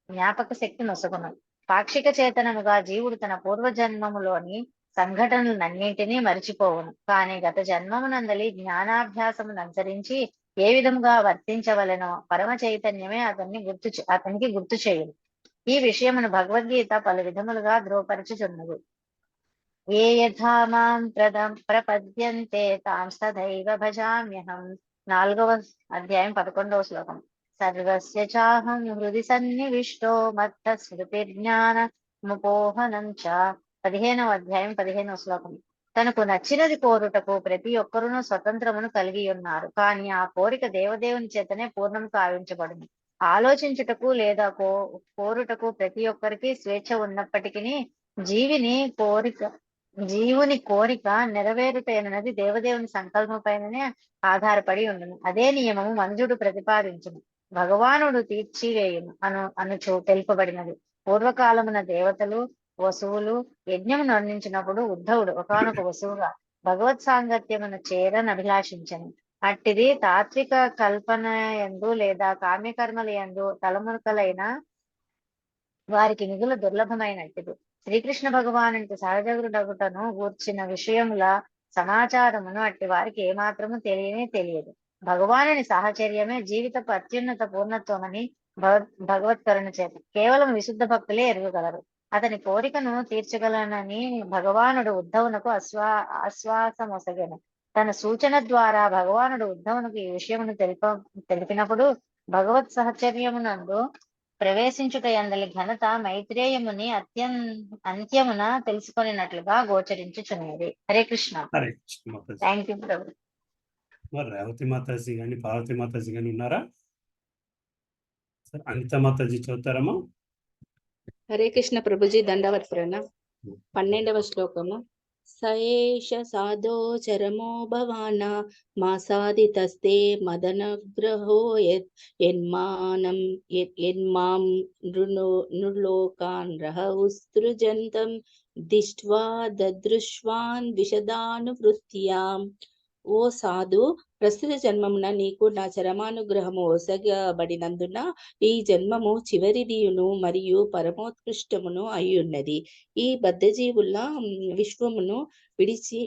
జ్ఞాపక శక్తి నొసగును. పాక్షిక చేతనముగా జీవుడు తన పూర్వజన్మములోని సంఘటనలన్నింటినీ మరిచిపోవును. కానీ గత జన్మమునందలి జ్ఞానాభ్యాసమును అనుసరించి ఏ విధముగా వర్తించవలెనో పరమ చైతన్యమే అతనికి గుర్తు చేయును. ఈ విషయమును భగవద్గీత పలు విధములుగా ధృవపరచుచున్నది. ఏ యథా మాం ప్రపద్యంతే తాం తథైవ భజామ్యహం. 4వ అధ్యాయం 11వ శ్లోకం. సర్వస్య చాహం హృది సన్నివిష్టో మత్త స్మృతిర్జ్ఞాన ముపోహనం చ. 15వ అధ్యాయం 15వ శ్లోకం. తనకు నచ్చినది కోరుటకు ప్రతి ఒక్కరును స్వతంత్రమును కలిగి ఉన్నారు. కానీ ఆ కోరిక దేవదేవుని చేతనే పూర్ణం కావించబడును. ఆలోచించుటకు లేదా కోరుటకు ప్రతి ఒక్కరికి స్వేచ్ఛ ఉన్నప్పటికీ జీవుని కోరిక నెరవేరుటైనది దేవదేవుని సంకల్పం పైననే ఆధారపడి ఉండును. అదే నియమము మనుజుడు ప్రతిపాదించును, భగవానుడు తీర్చివేయును అనుచు తెలుపబడినది. పూర్వకాలమున దేవతలు వసువులు యజ్ఞమును అందించినప్పుడు ఉద్ధవుడు ఒకానొక వసువుగా భగవత్ సాంగత్యమును చేరని అభిలాషించను. అట్టిది తాత్విక కల్పన యందు లేదా కామ్యకర్మల యందు తలమునకలైన వారికి మిగుల దుర్లభమైనట్టిది. శ్రీకృష్ణ భగవానునికి సహజగుడగుటను గూర్చిన విషయముల సమాచారమును అట్టి వారికి ఏమాత్రము తెలియదు. భగవానుని సాహచర్యమే జీవితపు అత్యున్నత పూర్ణత్వమని భగవత్కరుణ చేత కేవలం విశుద్ధ భక్తులే ఎరుగగలరు. అతని కోరికను తీర్చగలనని భగవానుడు ఉద్ధవునకు ఆశ్వాసమొసగెను. తన సూచన ద్వారా భగవానుడు ఉద్ధవునకు ఈ విషయమును తెలిపినప్పుడు భగవత్ సహచర్యమునందు ప్రవేశించుట ఎందలి ఘనత మైత్రేయముని అంత్యమున తెలుసుకొనినట్లుగా గోచరించుచున్నది. హరే కృష్ణ. హరే కృష్ణ మాతాజీ. థ్యాంక్ యూ ప్రభు. మరి రేవతి మాతాజీ కానీ పార్వతి మాతాజీ కానీ ఉన్నారా? సరే, అనిత మాతాజీ చదువుతారమ్మా. హరే కృష్ణ ప్రభుజీ, దండవత్ ప్రణామ. 12వ శ్లోకము. సయేష సాధోచరమో భవాన మాసాదితస్తే మదనగ్రహో యన్మానం యన్మాం నృలోకాన్ రహ ఉస్తృజంతం దిష్ట్వా దదృశ్వాన్ విశదానువృత్యాం. ఓ సాధు, ప్రస్తుత జన్మమున నీకు నా చరమానుగ్రహము ఒసగబడినందున ఈ జన్మము చివరిదియును మరియు పరమోత్కృష్టమును అయ్యున్నది. ఈ బద్ధజీవుల విశ్వమును విడిచి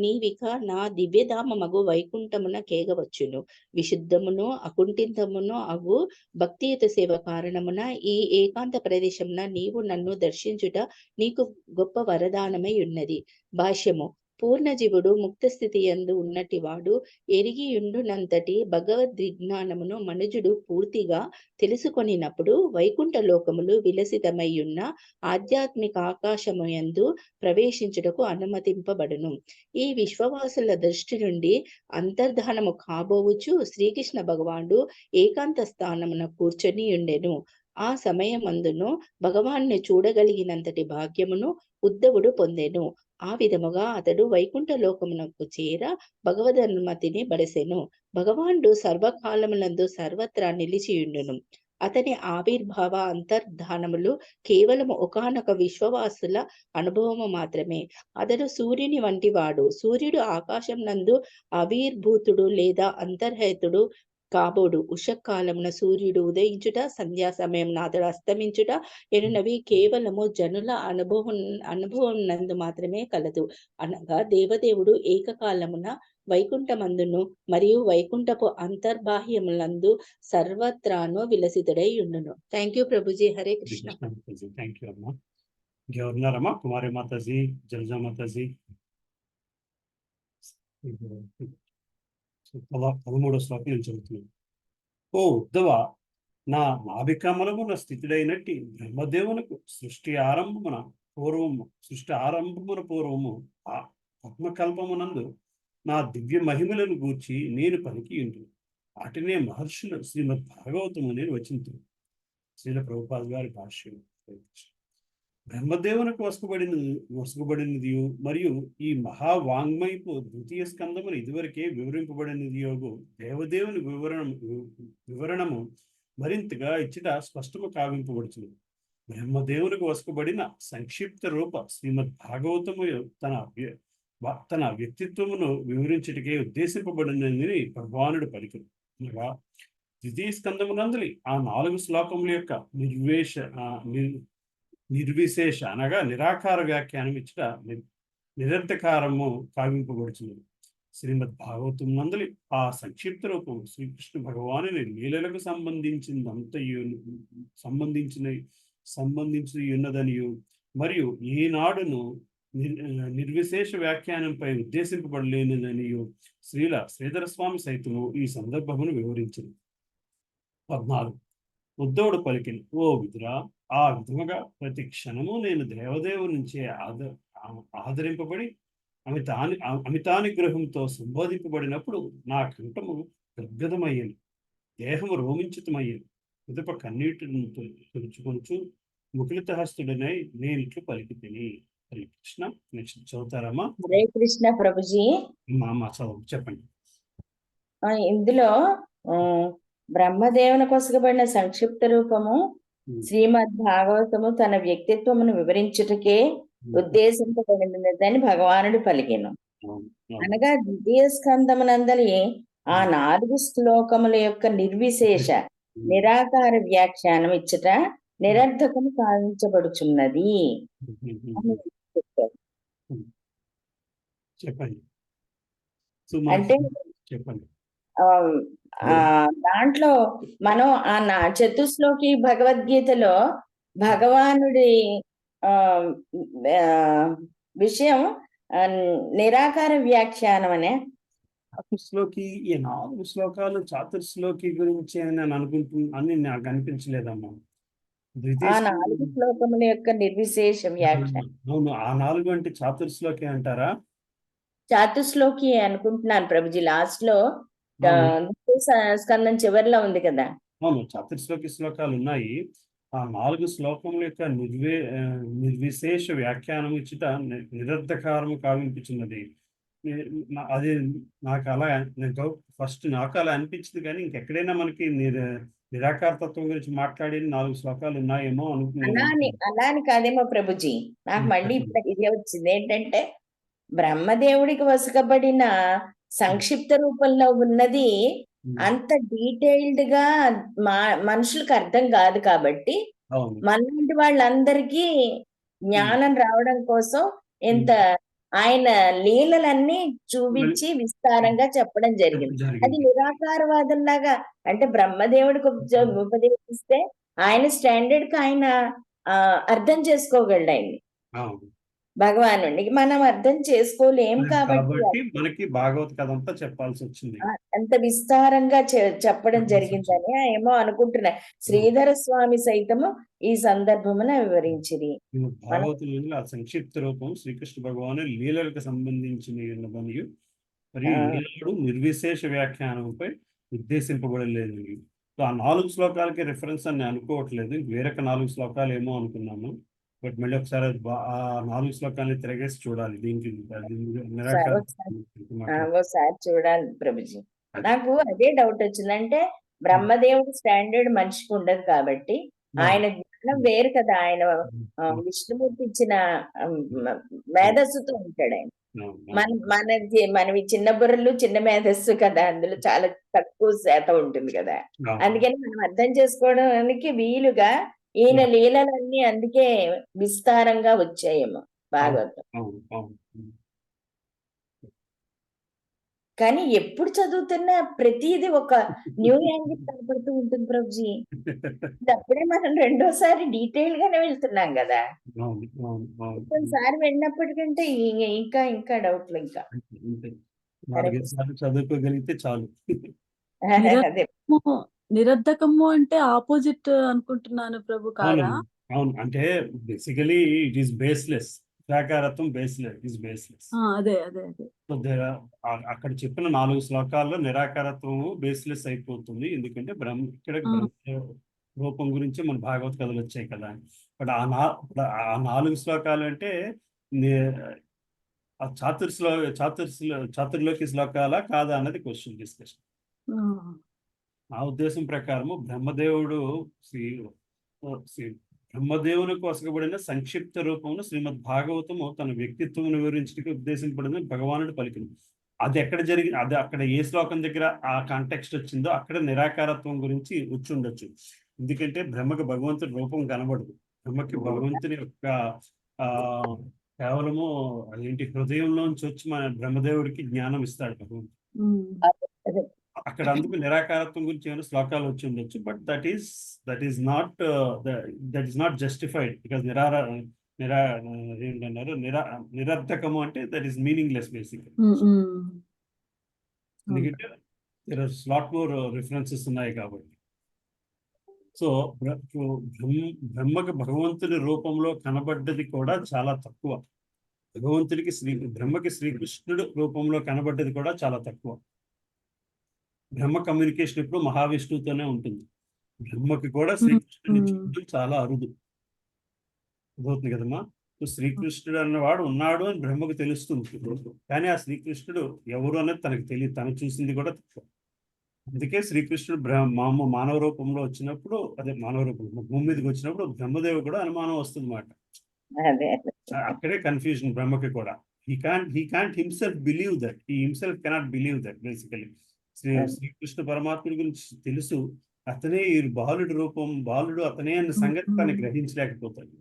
నీవిక నా దివ్యధామమగు వైకుంఠమున కేగవచ్చును. విశుద్ధమును అకుంఠితమును అగు భక్తియుత సేవ కారణమున ఈ ఏకాంత ప్రదేశమున నీవు నన్ను దర్శించుట నీకు గొప్ప వరదానమై ఉన్నది. భాష్యము. పూర్ణజీవుడు ముక్త స్థితి యందు ఉన్నటివాడు ఎరిగియుండునంతటి భగవద్విజ్ఞానమును మనుజుడు పూర్తిగా తెలుసుకొనినప్పుడు వైకుంఠ లోకములు విలసితమయ్యున్న ఆధ్యాత్మిక ఆకాశము యందు ప్రవేశించుటకు అనుమతింపబడును. ఈ విశ్వవాసుల దృష్టి నుండి అంతర్ధానము కాబోవచ్చు శ్రీకృష్ణ భగవానుడు ఏకాంత స్థానమున కూర్చొని ఉండెను. ఆ సమయమందును భగవాన్ని చూడగలిగినంతటి భాగ్యమును ఉద్ధవుడు పొందెను. ఆ విధముగా అతడు వైకుంఠ లోకమునకు చేర భగవదనుమతిని బడసెను. భగవానుడు సర్వకాలములందు సర్వత్రా నిలిచియుండును. అతని ఆవిర్భావ అంతర్ధానములు కేవలము ఒకానొక విశ్వవాసుల అనుభవము మాత్రమే. అతడు సూర్యుని వంటి వాడు. సూర్యుడు ఆకాశం నందు ఆవిర్భూతుడు లేదా అంతర్హేతుడు కాబోడు. ఉషకాలమున సూర్యుడు ఉదయించుట, సంధ్యా సమయం అతడు అస్తమించుట ఎనునవి కేవలము జనుల అనుభవం నందు మాత్రమే కలదు. అనగా దేవదేవుడు ఏకకాలమున వైకుంఠమందును మరియు వైకుంఠపు అంతర్బాహ్యములందు సర్వత్రాను విలసితుడై ఉండును. Thank you Prabhuji. Hare Krishna. Thank you అమ్మా. ఇంకెవరున్నారమ్మా? కుమారి మాతాజీ, జలజా మాతాజీ. 13వ శ్లోకం నేను చదువుతున్నాను. ఓ ఉద్ధవ, నా నాభికమలమున స్థితుడైనట్టి బ్రహ్మదేవునకు సృష్టి ఆరంభమున పూర్వము ఆ పద్మకల్పమునందు నా దివ్య మహిమలను గూర్చి నేను పలికి ఉంటును. వాటినే మహర్షులు శ్రీమద్ భాగవతము నేను వచింతు. శ్రీల ప్రభుపాద గారి భాష్యం. బ్రహ్మదేవునకు వసుకుబడినది మరియు ఈ మహావాంగ్మయపు ద్వితీయ స్కందమును ఇదివరకే వివరింపబడినదియోగు దేవదేవుని వివరణము మరింతగా ఇచ్చట స్పష్టము కావింపబడుచున్నది. బ్రహ్మదేవునికి వసుకుబడిన సంక్షిప్త రూప శ్రీమద్ భాగవతము తన వ్యక్తిత్వమును వివరించుటకే ఉద్దేశింపబడినది భగవానుడు పలికను. అనగా ద్వితీయ స్కందమునందలి ఆ 4 శ్లోకముల యొక్క నిర్విశేష అనగా నిరాకార వ్యాఖ్యానం ఇచ్చట నిరర్థకారము కావింపబడుచున్నది. శ్రీమద్ భాగవతం నందలి ఆ సంక్షిప్త రూపం శ్రీకృష్ణ భగవానుని లీలలకు సంబంధించి ఉన్నదనియు మరియు ఈనాడును నిర్విశేష వ్యాఖ్యానంపై ఉద్దేశింపబడలేనిదనియు శ్రీధర స్వామి సైతము ఈ సందర్భమును వివరించింది. 14. ఉద్ధవుడు పలికిన, ఓ విదురా, ఆ విధముగా ప్రతి క్షణము నేను దేవదేవుని నుంచే ఆదరింపబడి అమితానుగ్రహంతో సంబోధింపబడినప్పుడు నా కంఠము గద్గదమయ్యను, దేహము రోమించితమయ్యను. పిదప కన్నీటిని తుడుచుకొనుచు ముకులిత హస్తుడనై నేను ఇట్లు పలికి తిని. హరే కృష్ణ. నెక్స్ట్ చదువుతారమ్మా? హరే కృష్ణ ప్రభుజీ. అమ్మ చదువు చెప్పండి. ఇందులో బ్రహ్మదేవుని కొసగబడిన సంక్షిప్త రూపము శ్రీమద్ భాగవతము తన వ్యక్తిత్వమును వివరించుటకే ఉద్దేశింపబడినదని భగవానుడు పలికెను. అనగా ద్వితీయ స్కందమునందలి ఆ 4 శ్లోకముల యొక్క నిర్విశేష నిరాకార వ్యాఖ్యానం ఇచ్చట నిరర్థకము కావించబడుచున్నది అని చెప్పండి. అంటే చెప్పండి. దాంట్లో మనం ఆ చతుశ్లోకి భగవద్గీతలో భగవానుడి విషయం నిరాకార వ్యాఖ్యానం అనే చాతుర్శ్లోకి ఈ 4 శ్లోకాలు చాతుర్శ్లోకి గురించి అని నేను అని నాకు అనిపించలేదమ్మా. ఆ ద్వితీయ 4 శ్లోకముల యొక్క నిర్విశేష వ్యాఖ్య. అవును, ఆ 4 అంటే చాతుర్శ్లోకి అంటారా? చాతుశ్లోకి అనుకుంటున్నాను ప్రభుజీ. లాస్ట్ లో అవును, ద్వితీయ స్కందం చివరిలో ఉంది కదా. అవును, చాతుర్శ్లోకి శ్లోకాలు ఉన్నాయి. ఆ 4 శ్లోకముల యొక్క నిర్విశేష వ్యాఖ్యానం ఇచ్చుట నిరర్ధకారము కావింపుచున్నది. అది నాకు అలా ఫస్ట్ నాకు అలా అనిపించింది, కానీ ఇంకెక్కడైనా మనకి నిరాకార తత్వం గురించి మాట్లాడి 4 శ్లోకాలు ఉన్నాయేమో అనుకున్నాను. అలా అని కాదేమో ప్రభుజీ. నాకు మళ్ళీ ఇప్పుడు ఇదే వచ్చింది ఏంటంటే, బ్రహ్మదేవుడికి వసకబడిన సంక్షిప్త రూపంలో ఉన్నది అంత డీటెయిల్డ్ గా మనుషులకు అర్థం కాదు కాబట్టి, మనలాంటి వాళ్ళందరికీ జ్ఞానం రావడం కోసం ఇంత ఆయన లీలలన్నీ చూపించి విస్తారంగా చెప్పడం జరిగింది. అది నిరాకారవాదంలాగా, అంటే బ్రహ్మదేవుడికి ఉపదేశిస్తే ఆయన స్టాండర్డ్ కి ఆయన అర్థం చేసుకోగలడు ఆయన్ని, భగవానుడికి మనం అర్థం చేసుకోలేం కాబట్టి మనకి భాగవత కథ అంతా చెప్పాల్సి వచ్చింది. అంత విస్తారంగా చెప్పడం జరిగిందని ఏమో అనుకుంటున్నా. శ్రీధర స్వామి సైతము ఈ సందర్భమున వివరించిరి. భాగవతంలో ఆ సంక్షిప్త రూపం శ్రీకృష్ణ భగవాను లీలలకు సంబంధించిన మరియు ఈనాడు నిర్విశేష వ్యాఖ్యానంపై ఉద్దేశింపబడలేదు. ఆ 4 శ్లోకాలకి రిఫరెన్స్ అని అనుకోవట్లేదు, వేరొక 4 శ్లోకాలు ఏమో అనుకున్నాను. బట్ మళ్ళీ ఒకసారి ఆ 4 శ్లోకాలని తిరగేసి చూడాలి. దీనికి ఒకసారి చూడాలి ప్రభుజీ. నాకు అదే డౌట్ వచ్చిందంటే, బ్రహ్మదేవుడు స్టాండర్డ్ మనిషికి ఉండదు కాబట్టి ఆయన జ్ఞానం వేరు కదా. ఆయన విష్ణుమూర్తి ఇచ్చిన మేధస్సుతో ఉంటాడు ఆయన. మనవి చిన్న బుర్రలు చిన్న మేధస్సు కదా, అందులో చాలా తక్కువ శాతం ఉంటుంది కదా. అందుకని మనం అర్థం చేసుకోవడానికి వీలుగా ఈయన లీలలన్నీ అందుకే విస్తారంగా వచ్చాయేమో భాగవతం. కానీ ఎప్పుడు చదువుతున్నా ప్రతిదీ ఒక న్యూ యాంగిల్ కనపడుతూ ఉంటుంది ప్రభుజీ. అప్పుడే మనం రెండోసారి డీటెయిల్ గానే వెళ్తున్నాం కదా. ఒకసారి వెళ్ళినప్పటికంటే ఇంకా ఇంకా డౌట్లు ఇంకా చదువుకోగలిగితే చాలు. అదే నిరర్ధకము అంటే ఆపోజిట్ అనుకుంటున్నాను ప్రభు, కాదా? అవును, అంటే బేసికలీ ఇట్ ఈస్ బేస్లెస్. నిరాకారత్వం బేస్లెస్. అదే అదే అదే. సో అక్కడ చెప్పిన 4 శ్లోకాల్లో నిరాకారత్వము బేస్లెస్ అయిపోతుంది. ఎందుకంటే ఇక్కడ రూపం గురించి మన భాగవత కథలు వచ్చాయి కదా. బట్ ఆ 4 శ్లోకాలు అంటే చాతుర్లోకి శ్లోకాలా కాదా అన్నది క్వశ్చన్ డిస్కషన్. నా ఉద్దేశం ప్రకారము బ్రహ్మదేవునికి వసకబడిన సంక్షిప్త రూపంలో శ్రీమద్ భాగవతము తన వ్యక్తిత్వం వివరించడానికి ఉద్దేశింపబడిన భగవానుడు పలికిన అది ఎక్కడ జరిగింది, అది అక్కడ ఏ శ్లోకం దగ్గర ఆ కాంటెక్స్ట్ వచ్చిందో అక్కడ నిరాకారత్వం గురించి వచ్చి ఉండొచ్చు. ఎందుకంటే బ్రహ్మకి భగవంతుడి రూపం కనబడదు. బ్రహ్మకి భగవంతుని యొక్క కేవలము అదేంటి హృదయంలోంచి వచ్చి మన బ్రహ్మదేవుడికి జ్ఞానం ఇస్తాడు భగవంతుడు. అక్కడ అందుకు నిరాకారత్వం గురించి ఏమైనా శ్లోకాలు వచ్చి ఉండొచ్చు. But that is not justified, because ఏంటన్నారు నిరర్థకము అంటే దట్ ఈస్ మీనింగ్లెస్ బేసిక్. ఎందుకంటే there are lot more references ఉన్నాయి కాబట్టి. సో బ్రహ్మకి భగవంతుడి రూపంలో కనబడ్డది కూడా చాలా తక్కువ. బ్రహ్మకి శ్రీకృష్ణుడు రూపంలో కనబడ్డది కూడా చాలా తక్కువ. బ్రహ్మ కమ్యూనికేషన్ ఇప్పుడు మహావిష్ణువుతోనే ఉంటుంది. బ్రహ్మకి కూడా శ్రీకృష్ణుడిని చూడడం చాలా అరుదు అవుతుంది కదమ్మా. సో శ్రీకృష్ణుడు అన్నవాడు ఉన్నాడు అని బ్రహ్మకు తెలుస్తుంది, కానీ ఆ శ్రీకృష్ణుడు ఎవరు అనేది తనకు తెలియదు. తను చూసింది కూడా తక్కువ. అందుకే శ్రీకృష్ణుడు మానవ రూపంలో వచ్చినప్పుడు, అదే మానవ రూపంలో భూమి మీదకి వచ్చినప్పుడు బ్రహ్మదేవుడు కూడా అనుమానం వస్తుంది అన్నమాట. అక్కడే కన్ఫ్యూజన్ బ్రహ్మకి కూడా. he can't himself believe that. He himself cannot believe that basically. Srikrishna పరమాత్ముడి గురించి తెలుసు, అతనే ఈ బాలుడి రూపం, బాలుడు అతనే అన్న సంగతి తను గ్రహించలేకపోతాడు.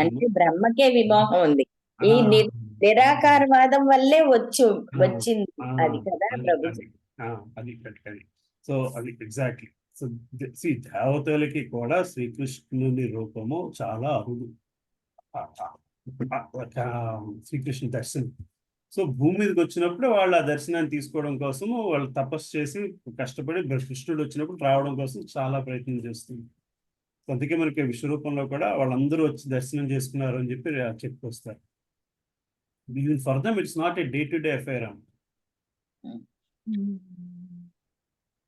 అంటే బ్రహ్మకే విమోహం ఉంది. ఈ నిరాకారవాదం వల్లే వచ్చింది అది కదా ప్రభు. అది కరెక్ట్. సో అది ఎగ్జాక్ట్లీ. సో దేవతలకి కూడా శ్రీకృష్ణుని రూపము చాలా అరుదు. శ్రీకృష్ణ దర్శనం సో భూమి మీదకి వచ్చినప్పుడు వాళ్ళు ఆ దర్శనాన్ని తీసుకోవడం కోసము వాళ్ళు తపస్సు చేసి కష్టపడి కృష్ణుడు వచ్చినప్పుడు రావడం కోసం చాలా ప్రయత్నం చేస్తుంది. అందుకే మనకి విశ్వరూపంలో కూడా వాళ్ళందరూ వచ్చి దర్శనం చేసుకున్నారు అని చెప్పి చెప్పుకొస్తారు. For them it's not a day to day affair అమ్మ.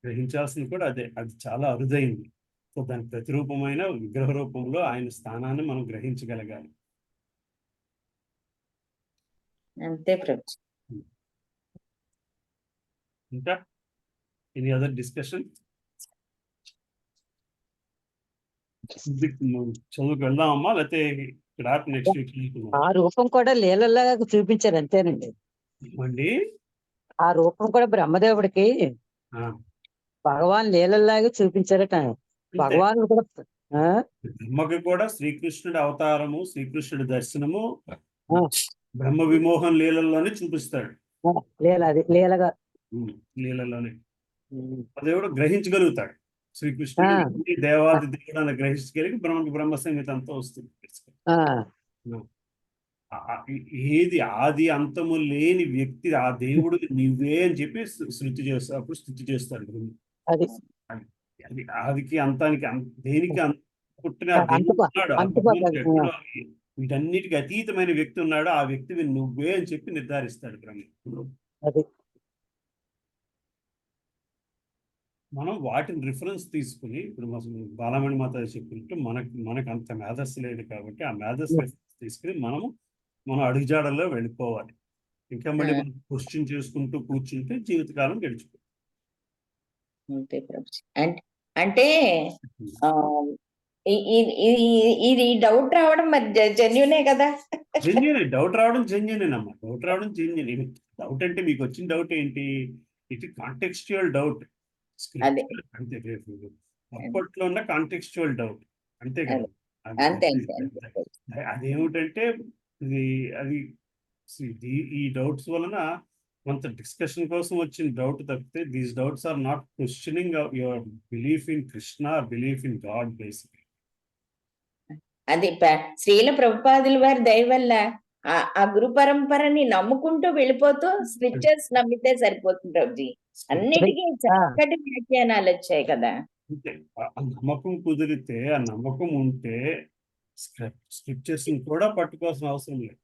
గ్రహించాల్సింది కూడా అదే, అది చాలా అరుదైంది. సో దాని ప్రతిరూపమైన విగ్రహ రూపంలో ఆయన స్థానాన్ని మనం గ్రహించగలగాలి. అంతే ప్రభుజీ. ఇంకా ఎనీ అదర్ డిస్కషన్? చదువుకు వెళ్దామమ్మా, లేకపోతే నెక్స్ట్ వీక్? ఆ రూపం కూడా లీలలాగా చూపించారు అంతేనండి. అండి ఆ రూపం కూడా బ్రహ్మదేవుడికి భగవాన్ లీలలాగా చూపించారట. భగవానుడు కూడా బ్రహ్మకి కూడా శ్రీకృష్ణుడి అవతారము, శ్రీకృష్ణుడి దర్శనము బ్రహ్మ విమోహం లీలల్లోనే చూపిస్తాడు. లీలలోనే దేవుడు గ్రహించగలుగుతాడు. శ్రీకృష్ణుడు దేవాది దేవుడు అని గ్రహించగలిగి బ్రహ్మ సంగీత అంతా వస్తుంది. ఏది ఆది అంతము లేని వ్యక్తి ఆ దేవుడు నువ్వే అని చెప్పి స్థుతి చేస్తాడు. అది ఆదికి అంతానికి దేనికి పుట్టిన దేవుడు, వీటన్నిటికి అతీతమైన వ్యక్తి ఉన్నాడు, ఆ వ్యక్తివి నువ్వే అని చెప్పి నిర్ధారిస్తాడు బ్రహ్మ. మనం వాటిని రిఫరెన్స్ తీసుకుని, ఇప్పుడు బాలమణి మాత చెప్పినట్టు మనకు అంత మేధస్సు లేదు కాబట్టి ఆ మేధస్సు తీసుకుని మనం అడుగుజాడల్లో వెళ్ళిపోవాలి. ఇంకా మళ్ళీ మనం క్వశ్చన్ చేసుకుంటూ కూర్చుంటే జీవితకాలం గడిచిపోతుంది. అంటే ఇది డౌట్ రావడం మరి జెన్యూనే కదా? జెన్యూనే, డౌట్ రావడం జెన్యూనేనమ్మా. డౌట్ డౌట్ అంటే మీకు వచ్చిన డౌట్ ఏంటి? ఇది కాంటెక్స్చువల్ డౌట్. అంతే, అప్పట్లో ఉన్న కాంటెక్స్చువల్ డౌట్ అంతే కదా. అదేమిటంటే ఈ డౌట్స్ వలన కొంత డిస్కషన్ కోసం వచ్చిన డౌట్ తప్పితే these doubts are not questioning your belief in Krishna, belief in God basically. అది శ్రీల ప్రభుపాదుల వారి దయ వల్ల ఆ గురు పరంపరని నమ్ముకుంటూ వెళ్ళిపోతూ స్క్రిప్చర్స్ నమ్మితే సరిపోతుంది ప్రభుజీ. అన్నిటికీ చక్కటి వ్యాఖ్యానాలు వచ్చాయి కదా. నమ్మకం కుదిరితే, ఆ నమ్మకం ఉంటే స్క్రిప్చర్స్ కూడా పట్టుకోవాల్సిన అవసరం లేదు.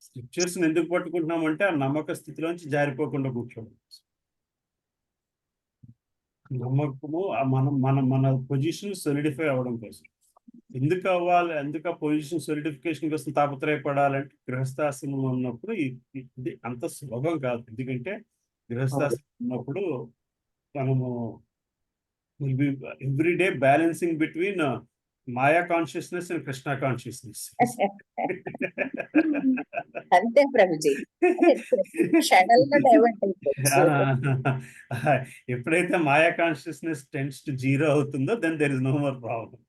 స్క్రిప్చర్స్ ఎందుకు పట్టుకుంటున్నామంటే ఆ నమ్మక స్థితిలోంచి జారిపోకుండా కూర్చోవడం. నమ్మకము మన పొజిషన్ సొలిడిఫై అవ్వడం కోసం. ఎందుకు ఆ పొజిషన్ సొలిడిఫికేషన్ కోసం తాపత్రయపడాలంటే గృహస్థాశ్రమం ఉన్నప్పుడు ఇది అంత సులభం కాదు. ఎందుకంటే గృహస్థాశ్రమం ఉన్నప్పుడు మనము every day balancing between maya consciousness and Krishna consciousness. అంతే ప్రభుజీ. ఎప్పుడైతే maya consciousness tends to zero అవుతుందో then there is no more problem.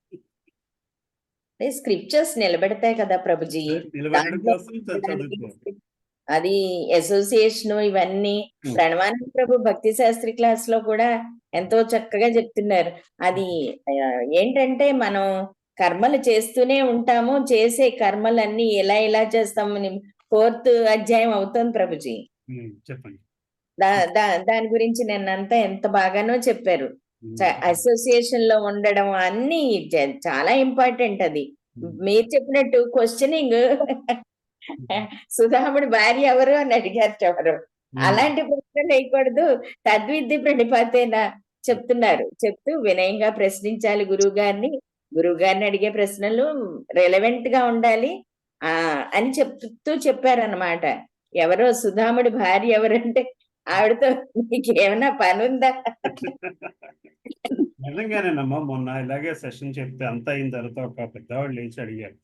Scriptures నిలబెడతాయి కదా ప్రభుజీ. అది అసోసియేషన్ ఇవన్నీ ప్రణవానంద ప్రభు భక్తి శాస్త్రి క్లాస్ లో కూడా ఎంతో చక్కగా చెప్తున్నారు. అది ఏంటంటే మనం కర్మలు చేస్తూనే ఉంటాము, చేసే కర్మలన్నీ ఎలా చేస్తాము. 4th అధ్యాయం అవుతుంది ప్రభుజీ. చెప్పండి. దాని గురించి నిన్నంతా ఎంత బాగానో చెప్పారు. అసోసియేషన్ లో ఉండడం అన్ని చాలా ఇంపార్టెంట్. అది మీరు చెప్పినట్టు క్వశ్చనింగ్ సుధాముడి భార్య ఎవరు అని అడిగారు ఎవరు. అలాంటి ప్రశ్నలు వేయకూడదు. తద్విద్ది ప్రణిపాతేనా చెప్తున్నారు. చెప్తూ వినయంగా ప్రశ్నించాలి గురువు గారిని అడిగే ప్రశ్నలు రెలవెంట్ గా ఉండాలి అని చెప్పారనమాట. ఎవరో సుధాముడి భార్య ఎవరంటే ఆవిడతో మీకు ఏమైనా పని ఉందా? నిజంగానేనమ్మా. మొన్న ఇలాగే సెషన్ చెప్తే అంతా అయిన తర్వాత ఒక పెద్దవాళ్ళు లేచి అడిగారు,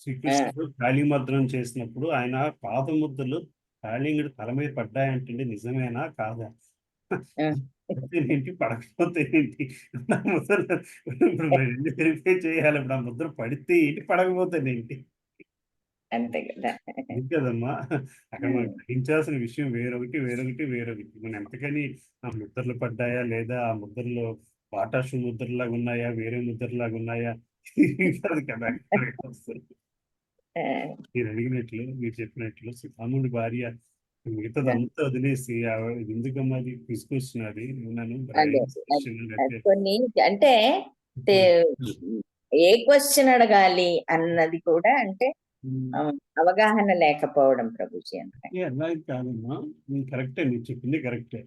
శ్రీకృష్ణుడు కాళీమర్దనం చేసినప్పుడు ఆయన పాదముద్రలు కాళీంగుడు తల మీద పడ్డాయంటే నిజమేనా కాదా? ఏంటి పడకపోతే ఏంటి? ముద్రలు ఇప్పుడు వెరిఫై చేయాలి. ఇప్పుడు ఆ ముద్ర పడితే ఏంటి, పడకపోతేనేంటి? అంతే కదా. కదమ్మా. అక్కడ మనం గ్రహించాల్సిన విషయం వేరొకటి. మనం ఎంతకని ఆ ముద్రలు పడ్డాయా లేదా, ఆ ముద్రలో బాటాషు ముద్రలాగా ఉన్నాయా, వేరే ముద్రలాగా ఉన్నాయా, కాదు కదా. మీరు అడిగినట్లు, మీరు చెప్పినట్లు రాముడి భార్య మిగతాదంతా వదిలేసి ఎందుకమ్మా అది తీసుకొస్తున్నది నన్ను అదే అది కొన్ని అంటే ఏ క్వశ్చన్ అడగాలి అన్నది కూడా అంటే అవగాహన లేకపోవడం ప్రభుజీ అంటే. అలా కాదమ్మా, కరెక్టే, మీరు చెప్పింది కరెక్టే.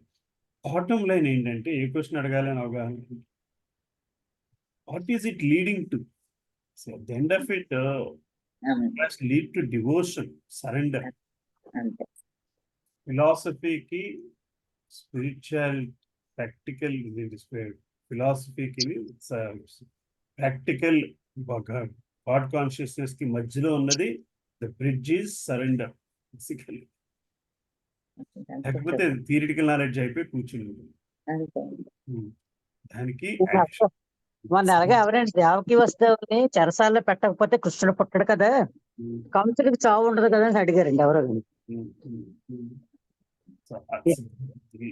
బాటమ్ లైన్ ఏంటంటే ఏ క్వశ్చన్ అడగాలి అని అవగాహన. What is it leading to? So the end of it must lead to devotion, surrender. ఫిలాసఫీకి స్పిరిచువల్ ప్రాక్టికల్ ఫిలాసఫీకి ప్రాక్టికల్ గాడ్ కాన్షియస్నెస్ కి మధ్యలో ఉన్నది the bridge is surrender basically. లేకపోతే థియరిటికల్ నాలెడ్జ్ అయిపోయి కూర్చుని దానికి మొన్న అలాగే ఎవరైనా దేవకి వస్తువుని చెరసాల్లో పెట్టకపోతే కృష్ణుడు పుట్టడు కదా, కంసుడికి చావు ఉండదు కదా అని అడిగారండి ఎవరో.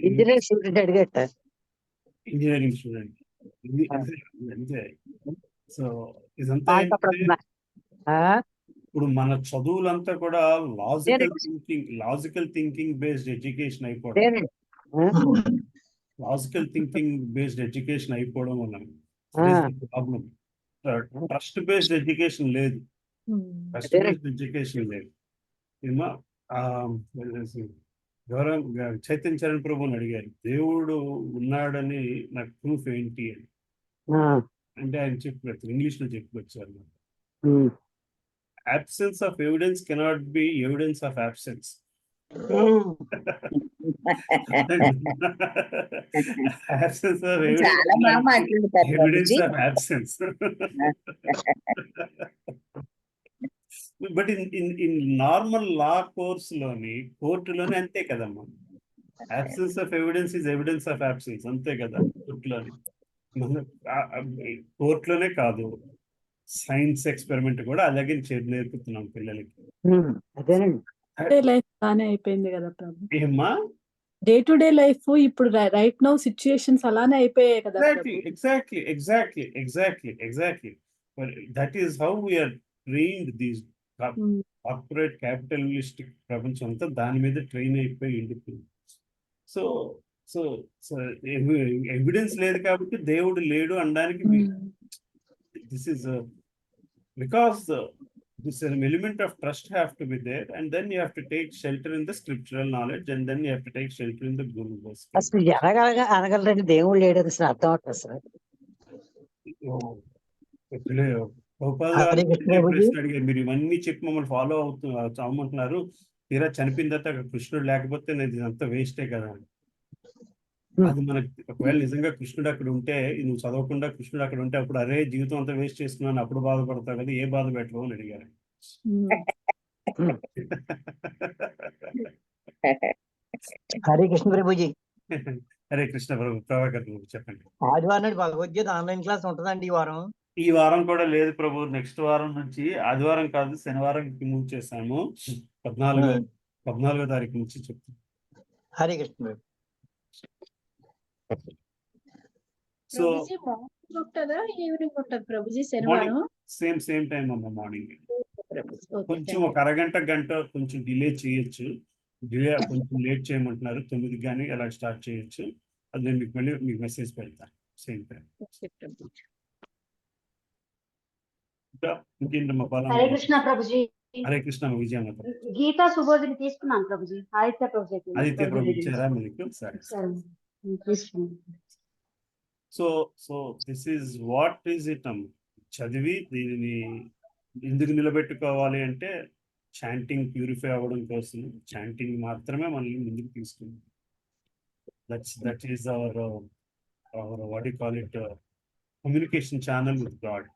ఇంజనీరింగ్ స్టూడెంట్ అడిగట. Engineering student. సో ఇదంతా ఇప్పుడు మన చదువులంతా కూడా లాజికల్ థింకింగ్ బేస్డ్ ఎడ్యుకేషన్ అయిపోవడం, లాజికల్ థింకింగ్ బేస్డ్ ఎడ్యుకేషన్ అయిపోవడం వల్ల ప్రాబ్లం. ట్రస్ట్ బేస్డ్ ఎడ్యుకేషన్ లేదు, ట్రస్ట్ బేస్డ్ ఎడ్యుకేషన్ లేదు. చైతన్య చరణ్ ప్రభుని అడిగారు, దేవుడు ఉన్నాడని నాకు ప్రూఫ్ ఏంటి అని. అంటే ఆయన చెప్పారు, ఇంగ్లీష్ లో చెప్పుకొచ్చారు, absence of evidence cannot be evidence of absence. Absence of evidence of absence. But in normal law course loni కోర్టులోనే అంతే కదమ్మా, absence of evidence is evidence of absence అంతే కదా కోర్టులోనే. కోర్టులోనే కాదు, సైన్స్ ఎక్స్పెరిమెంట్ కూడా అలాగే నేర్పుతున్నాం పిల్లలకి. లైఫ్ బానే అయిపోయింది కదా ప్రభు. ఏమ్మా డే టు డే లైఫ్ ఇప్పుడు రైట్ నౌ సిచ్యుయేషన్స్ అలానే అయిపోయాయి కదా. Exactly that is how we are trained these corporate capitalistic ప్రపంచం అంతా దాని మీద ట్రైన్ అయిపోయి ఉండిపోయింది. సో సో సో ఎవిడెన్స్ లేదు కాబట్టి దేవుడు లేడు అనడానికి this is because this element of trust have to be there, and then you have to take shelter in the scriptural knowledge, and then you have to take shelter in the Guru Gospel. అసలు అనగలరని దేవుడు లేడు అసలు అర్థం అవుతుంది sir. మీరు ఇవన్నీ చెప్పి మమ్మల్ని ఫాలో అవ్వమంటున్నారు, తీరా చనిపోయిన తర్వాత కృష్ణుడు లేకపోతే నేను ఇదంతా వేస్టే కదా. అది మనకి ఒకవేళ నిజంగా కృష్ణుడు అక్కడ ఉంటే, నువ్వు చదవకుండా కృష్ణుడు అక్కడ ఉంటే అప్పుడు అరే జీవితం అంతా వేస్ట్ చేస్తున్నాను అప్పుడు బాధపడతావు కదా, ఏ బాధ పెట్టవు అని అడిగారు. హరే కృష్ణ ప్రభుజీ. హరే కృష్ణ ప్రభు. ప్రభాకర్ ప్రభు చెప్పండి. ఆదివారం భగవద్గీత ఆన్లైన్ క్లాస్ ఉంటుందండి ఈ వారం కూడా లేదు ప్రభు. నెక్స్ట్ వారం నుంచి, ఆదివారం కాదు శనివారం మూవ్ చేశాము, 14వ తారీఖు నుంచి చెప్తాను. హరే కృష్ణ ప్రభు. సో ఈవినింగ్ ఉంటుంది ప్రభుజీ శనివారం? సేమ్ టైం అమ్మ, మార్నింగ్. కొంచెం ఒక అరగంట గంట కొంచెం డిలే చేయొచ్చు, కొంచెం లేట్ చేయమంటున్నారు, 9 కానీ అలా స్టార్ట్ చేయొచ్చు. అది నేను మీకు మళ్ళీ మీకు మెసేజ్ పెడతాను సేమ్ టైం. ఇంకేంటమ్మా పాలన? హరే కృష్ణ ప్రభుజీ. హరే కృష్ణ విజయమ్మ. గీతా సుబోధిని తీసుకున్నాను ప్రభుజీ. ఆదిత్య ప్రభు ఇచ్చారా మీకు? సరే. So this is what is it అమ్మ. చదివి దీనిని ఎందుకు నిలబెట్టుకోవాలి అంటే చాంటింగ్ ప్యూరిఫై అవ్వడం కోసం. చాంటింగ్ మాత్రమే మనల్ని ముందుకు తీసుకుంది. That is our what you call it, communication channel with God.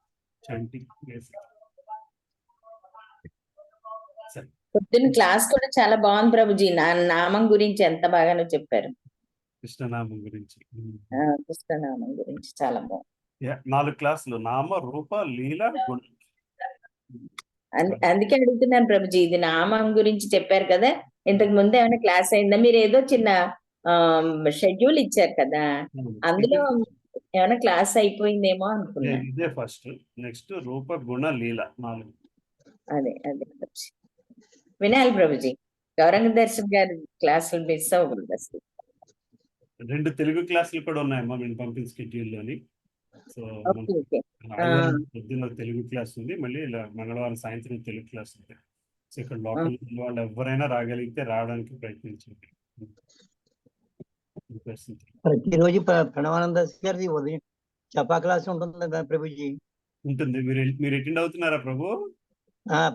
Chanting. పొద్దున్న క్లాస్ కూడా చాలా బాగుంది ప్రభుజీ. నామం గురించి ఎంత బాగానో చెప్పారు. కృష్ణనామం గురించి. కృష్ణనామం గురించి చాలా బాగుంది. 4 క్లాసులు, నామ రూప లీల గుణ. అందుకే అడుగుతున్నాను ప్రభుజీ, ఇది నామం గురించి చెప్పారు కదా, ఇంతకు ముందు ఏమైనా క్లాస్ అయిందా? మీరు ఏదో చిన్న షెడ్యూల్ ఇచ్చారు కదా, అందులో ఏమైనా క్లాస్ అయిపోయిందేమో అనుకున్నాను. ఇదే ఫస్ట్. నెక్స్ట్ రూప గుణ లీల 4. అదే అదే ప్రభుజీ. వినాలి ప్రభుజీ. గౌరంగ దర్శన్ గారి క్లాసులు మిస్ అవ్వకూడదు అసలు. 2 తెలుగు క్లాసులు కూడా ఉన్నాయమ్మా మేము పంపిన స్కెడ్యూల్లోని. So okay okay. ఆదివారం పొద్దున్న తెలుగు క్లాస్ ఉంది, మళ్ళీ ఇలా మంగళవారం సాయంత్రం తెలుగు క్లాస్ ఉంది. సో ఇక్కడ లోకల్ వాళ్ళు ఎవరైనా రాగలిగితే రావడానికి ప్రయత్నించండి. ప్రతిరోజు ప్రణవానంద గారిది ఉదయం జపా క్లాస్ ఉంటుంది కదా ప్రభుజీ? ఉంటుంది. మీరు అటెండ్ అవుతున్నారా ప్రభు?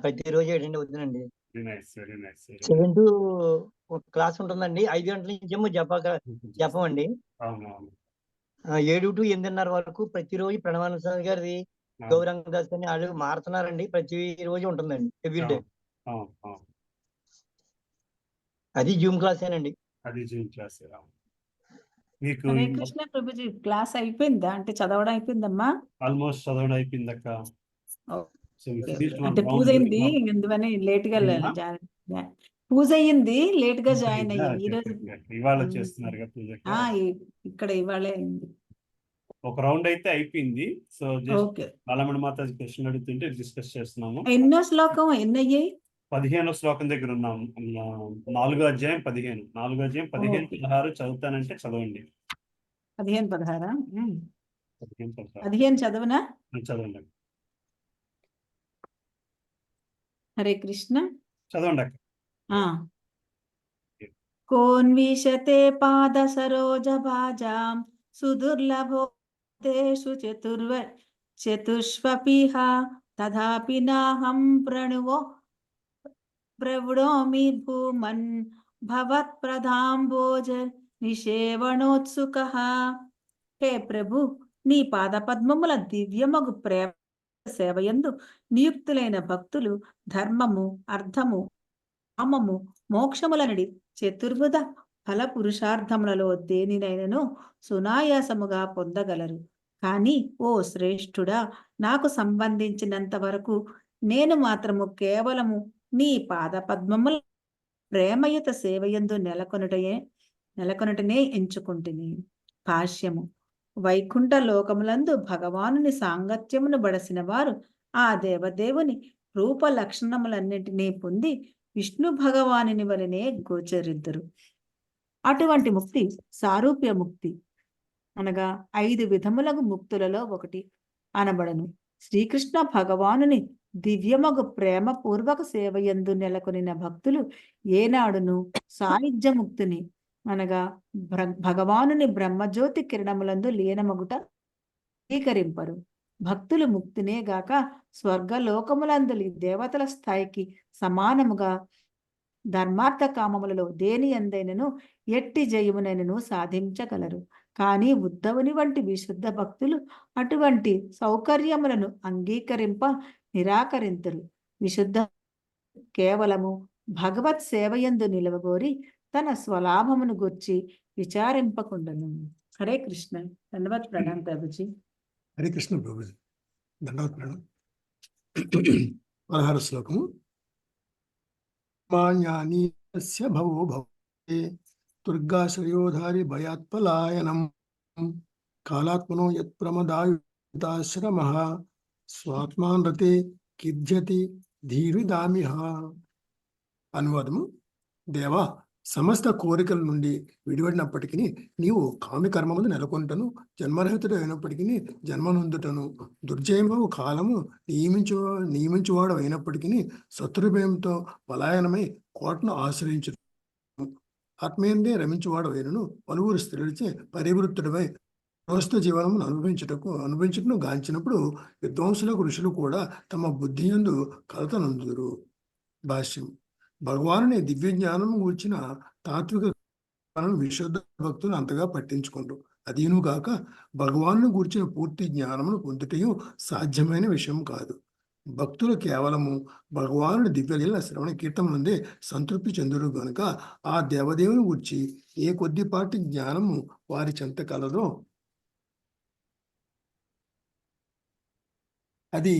ప్రతిరోజు అటెండ్ అవుతుందండి. Very nice, very nice. 7 to class ఉంటుందండి. 5 గంటల నుంచి జపం అండి. 7 to 8:30 వరకు ప్రతిరోజు ప్రణవానంద గారిది, గౌరంగ దాస్ అని వాళ్ళు మారుతున్నారండి. ప్రతి రోజు ఉంటుందండి, ఎవ్రీడే. అది జూమ్ క్లాసేనండి. అది జూమ్ క్లాస్. మీకు హరే కృష్ణ ప్రభుజీ, క్లాస్ అయిపోయిందా? అంటే చదవడం అయిపోయిందమ్మా? ఆల్మోస్ట్ చదవడం అయిపోయిందక్క. అంటే పూజ అయింది, అందువని లేట్ గా పూజ అయ్యింది, లేట్ గా జాయిన్ అయ్యాను ఈ రోజు. ఇవాళ చేస్తున్నారు ఇక్కడ ఇవాళే అయింది. ఒక రౌండ్ అయితే అయిపోయింది. So just Balamani Mataji question అడుగుతుంటే డిస్కస్ చేస్తున్నాము. ఎన్నో శ్లోకం ఎన్నయ్యాయి? 15వ శ్లోకం దగ్గర ఉన్నాం. 4వ అధ్యాయం 15. 4వ అధ్యాయం 15, 16 చదువుతానంటే చదవండి. 15, 16. 15 చదవనా? చదవండి. హరే కృష్ణ. చదవండి అక్క. కోన్విశతే పాద సరోజ భాజాం సుదుర్లభోతేషు చతుష్వపిహ తథాపి నాహం ప్రవృణోమి భూమన్ భవత్ప్రదాంబోజ నిషేవణోత్సుకః. హే ప్రభు, నీ పాదపద్మముల దివ్యమగు ప్రేమ సేవయందు నియుక్తులైన భక్తులు ధర్మము, అర్థము, కామము, మోక్షములనడి చతుర్విధ ఫల పురుషార్థములలో దేనినైనను సునాయాసముగా పొందగలరు. కానీ ఓ శ్రేష్ఠుడా, నాకు సంబంధించినంత వరకు నేను మాత్రము కేవలము నీ పాద పద్మముల ప్రేమయుత సేవయందు నెలకొనుటనే ఎంచుకుంటుని. భాష్యము. వైకుంఠ లోకములందు భగవానుని సాంగత్యమును బడసిన వారు ఆ దేవదేవుని రూప లక్షణములన్నింటినీ పొంది విష్ణు భగవానుని వలనే గోచరిద్దరు. అటువంటి ముక్తి సారూప్య ముక్తి అనగా 5 విధములకు ముక్తులలో ఒకటి అనబడను. శ్రీకృష్ణ భగవానుని దివ్యమగు ప్రేమ పూర్వక సేవయందు నెలకొనిన భక్తులు ఏనాడును సాయుధ్య ముక్తిని అనగా భగవానుని బ్రహ్మజ్యోతి కిరణములందు లీనమగుట స్వీకరింపరు. భక్తులు ముక్తినే గాక స్వర్గలోకములందలి దేవతల స్థాయికి సమానముగా ధర్మార్థ కామములలో దేని ఎందైనను ఎట్టి జయమునైనను సాధించగలరు. కానీ ఉద్ధవుని వంటి విశుద్ధ భక్తులు అటువంటి సౌకర్యములను అంగీకరింప నిరాకరింతురు. విశుద్ధ కేవలము భగవత్ సేవయందు నిలవగోరి తన స్వలాభమును గుర్చి విచారింపకుండను. హరే కృష్ణ. ధన్యవాద్ ప్రణాం ప్రభుజీ. హరే కృష్ణ ప్రభుజీ. ధన్యవాద్ ప్రణాం. 16వ శ్లోకము. మాన్యానీయస్య భవో భవతే దుర్గాశ్రయోధారి భయాత్పలాయనం కాలాత్మనో యత్ప్రమదాయుతాశ్రమః స్వాత్మాన్ రతే కిద్యతి ధీర్విదామిహ. అనువాదము. దేవా, సమస్త కోరికల నుండి విడిపడినప్పటికీ నీవు కామికర్మమును నెలకొంటను, జన్మరహితుడు అయినప్పటికీ జన్మనొందుటను, దుర్జయము కాలము నియమించువాడు అయినప్పటికీ శత్రుభయంతో పలాయనమై కోటను ఆశ్రయించు ఆత్మీయందే రమించువాడు అయినను పలువురు స్త్రీలచే పరివృత్తుడమై గృహస్థ జీవనమును అనుభవించుటను గాంచినప్పుడు విద్వాంసులకు ఋషులు కూడా తమ బుద్ధి యందు కలతనందురు. భాష్యం. భగవానుని దివ్య జ్ఞానం గూర్చిన తాత్విక విశుద్ధ భక్తులు అంతగా పట్టించుకుంటారు. అదీను గాక భగవాను గూర్చిన పూర్తి జ్ఞానమును పొందుటయు సాధ్యమైన విషయం కాదు. భక్తులు కేవలము భగవానుడి దివ్యలీల శ్రవణ కీర్తనందే సంతృప్తి చెందురు గనుక ఆ దేవదేవుని గూర్చి ఏ కొద్దిపాటి జ్ఞానము వారి చెంత కలదో అది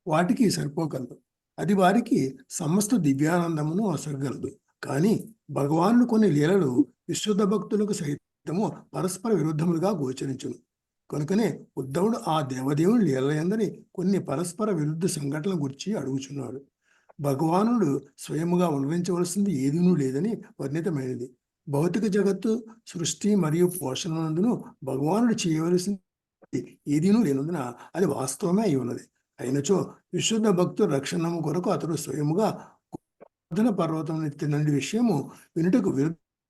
వాటికి సరిపోగలదు. అది వారికి సమస్త దివ్యానందమును అసగలదు. కానీ భగవాను కొన్ని లీలలు విశుద్ధ భక్తులకు సైతము పరస్పర విరుద్ధములుగా గోచరించును. కనుకనే ఉద్ధవుడు ఆ దేవదేవుని లీలలందరి కొన్ని పరస్పర విరుద్ధ సంఘటనల గురించి అడుగుచున్నాడు. భగవానుడు స్వయముగా అనుభవించవలసింది ఏదీనూ లేదని వర్ణితమైనది. భౌతిక జగత్తు సృష్టి మరియు పోషణనందును భగవానుడు చేయవలసింది ఏదీనూ లేనందున అది వాస్తవమే అయి ఉన్నది. అయినచో విశుద్ధ భక్తుల రక్షణము కొరకు అతడు స్వయముగా గోవర్ధన పర్వతం ఎత్తినండి విషయము వినుటకు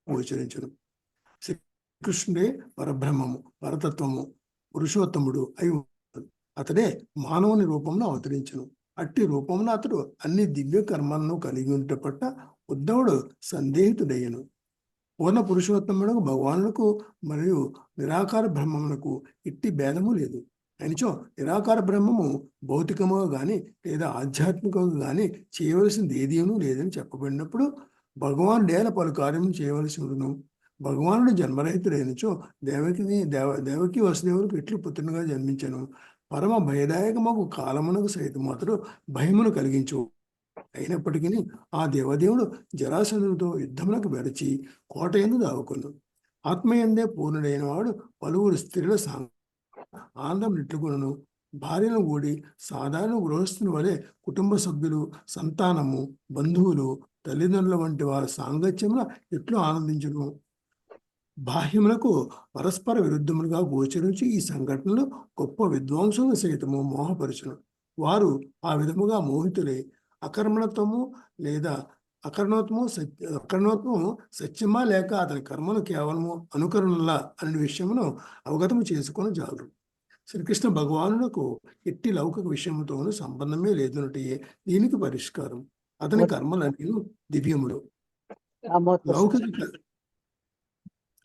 గోచరించును. శ్రీకృష్ణుడే పరబ్రహ్మము, పరతత్వము, పురుషోత్తముడు అయి ఉన్నాడు. అతడే మానవుని రూపంలో అవతరించును. అట్టి రూపంలో అతడు అన్ని దివ్య కర్మలను కలిగి ఉంటే పట్ల ఉద్ధవుడు సందేహితుడయ్యను. పూర్ణ పురుషోత్తములకు భగవానులకు మరియు నిరాకార బ్రహ్మములకు ఇట్టి భేదము లేదు. అయినచో నిరాకార బ్రహ్మము భౌతికముగా గాని లేదా ఆధ్యాత్మికంగా గాని చేయవలసింది ఏదీనూ లేదని చెప్పబడినప్పుడు భగవానుడేల పలు కార్యము చేయవలసి ఉండును. భగవానుడు జన్మరహితుడైనచో దేవకి వసుదేవులకు ఇట్లు పుత్రునిగా జన్మించను. పరమ భయదాయకమగు కాలమునకు సైతం అతడు భయమును కలిగించు. అయినప్పటికీ ఆ దేవదేవుడు జరాసంధునితో యుద్ధమునకు వెరచి కోటయందు దావుకొను. ఆత్మయందే పూర్ణుడైన వాడు పలువురు స్త్రీల ఆనందం నెట్టుకొను. భార్యను కూడి సాధారణ గృహస్థుని వలె కుటుంబ సభ్యులు, సంతానము, బంధువులు, తల్లిదండ్రుల వంటి వారి సాంగత్యమున ఎట్లు ఆనందించును. బాహ్యములకు పరస్పర విరుద్ధములుగా గోచరించి ఈ సంఘటనలు గొప్ప విద్వాంసులను సైతము మోహపరచును. వారు ఆ విధముగా మోహితులై అకర్మణత్వము లేదా అకర్ణత్వము సత్యమా లేక అతని కర్మలు కేవలము అనుకరణలా అనే విషయమును అవగతము చేసుకొని జాగరు. శ్రీకృష్ణ భగవానులకు ఎట్టి లౌకిక విషయముతోనూ సంబంధమే లేదన్నట్టే దీనికి పరిష్కారం. అతని కర్మలన్నీ దివ్యములు.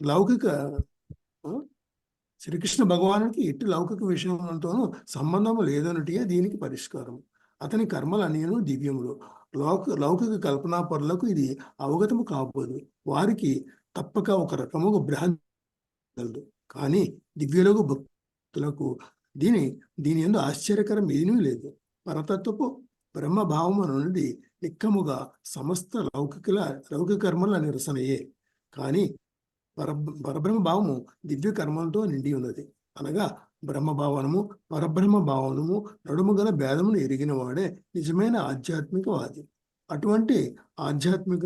లౌకిక శ్రీకృష్ణ భగవానుడికి ఎట్టి లౌకిక విషయంతోనూ సంబంధము లేదన్నట్టే దీనికి పరిష్కారం. అతని కర్మలన్నీ దివ్యములు. లౌకిక కల్పనా పరులకు ఇది అవగతము కాకపోదు. వారికి తప్పక ఒక రకముగా భ్రాంతి కలదు. కానీ దివ్యులకు భక్తులకు దీని యందు ఆశ్చర్యకరం ఏమీ లేదు. పరతత్వపు బ్రహ్మభావము నుండి నిక్కముగా సమస్త లౌకిక కర్మల నిరసనయే. కానీ పరబ్రహ్మ భావము దివ్య కర్మలతో నిండి ఉన్నది. అనగా బ్రహ్మభావనము పరబ్రహ్మ భావనము నడుము గల భేదమును ఎరిగిన వాడే నిజమైన ఆధ్యాత్మికవాది. అటువంటి ఆధ్యాత్మిక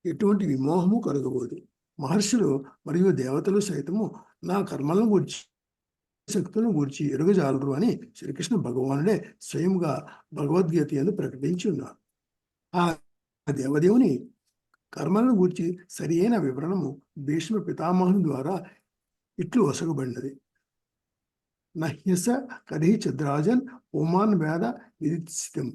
ఎటువంటి విమోహము కలగబోదు. మహర్షులు మరియు దేవతలు సైతము నా కర్మలను గూర్చి శక్తులను గూర్చి ఎరుగజాలరు అని శ్రీకృష్ణ భగవానుడే స్వయంగా భగవద్గీత యందు ప్రకటించి ఉన్నారు. ఆ దేవదేవుని కర్మలను గూర్చి సరి అయిన వివరణము భీష్మ పితామహుని ద్వారా ఇట్లు వసగబడినది. నహ్యస కరి చద్రాజన్ ఓమాన్ వేద విదిత్సితం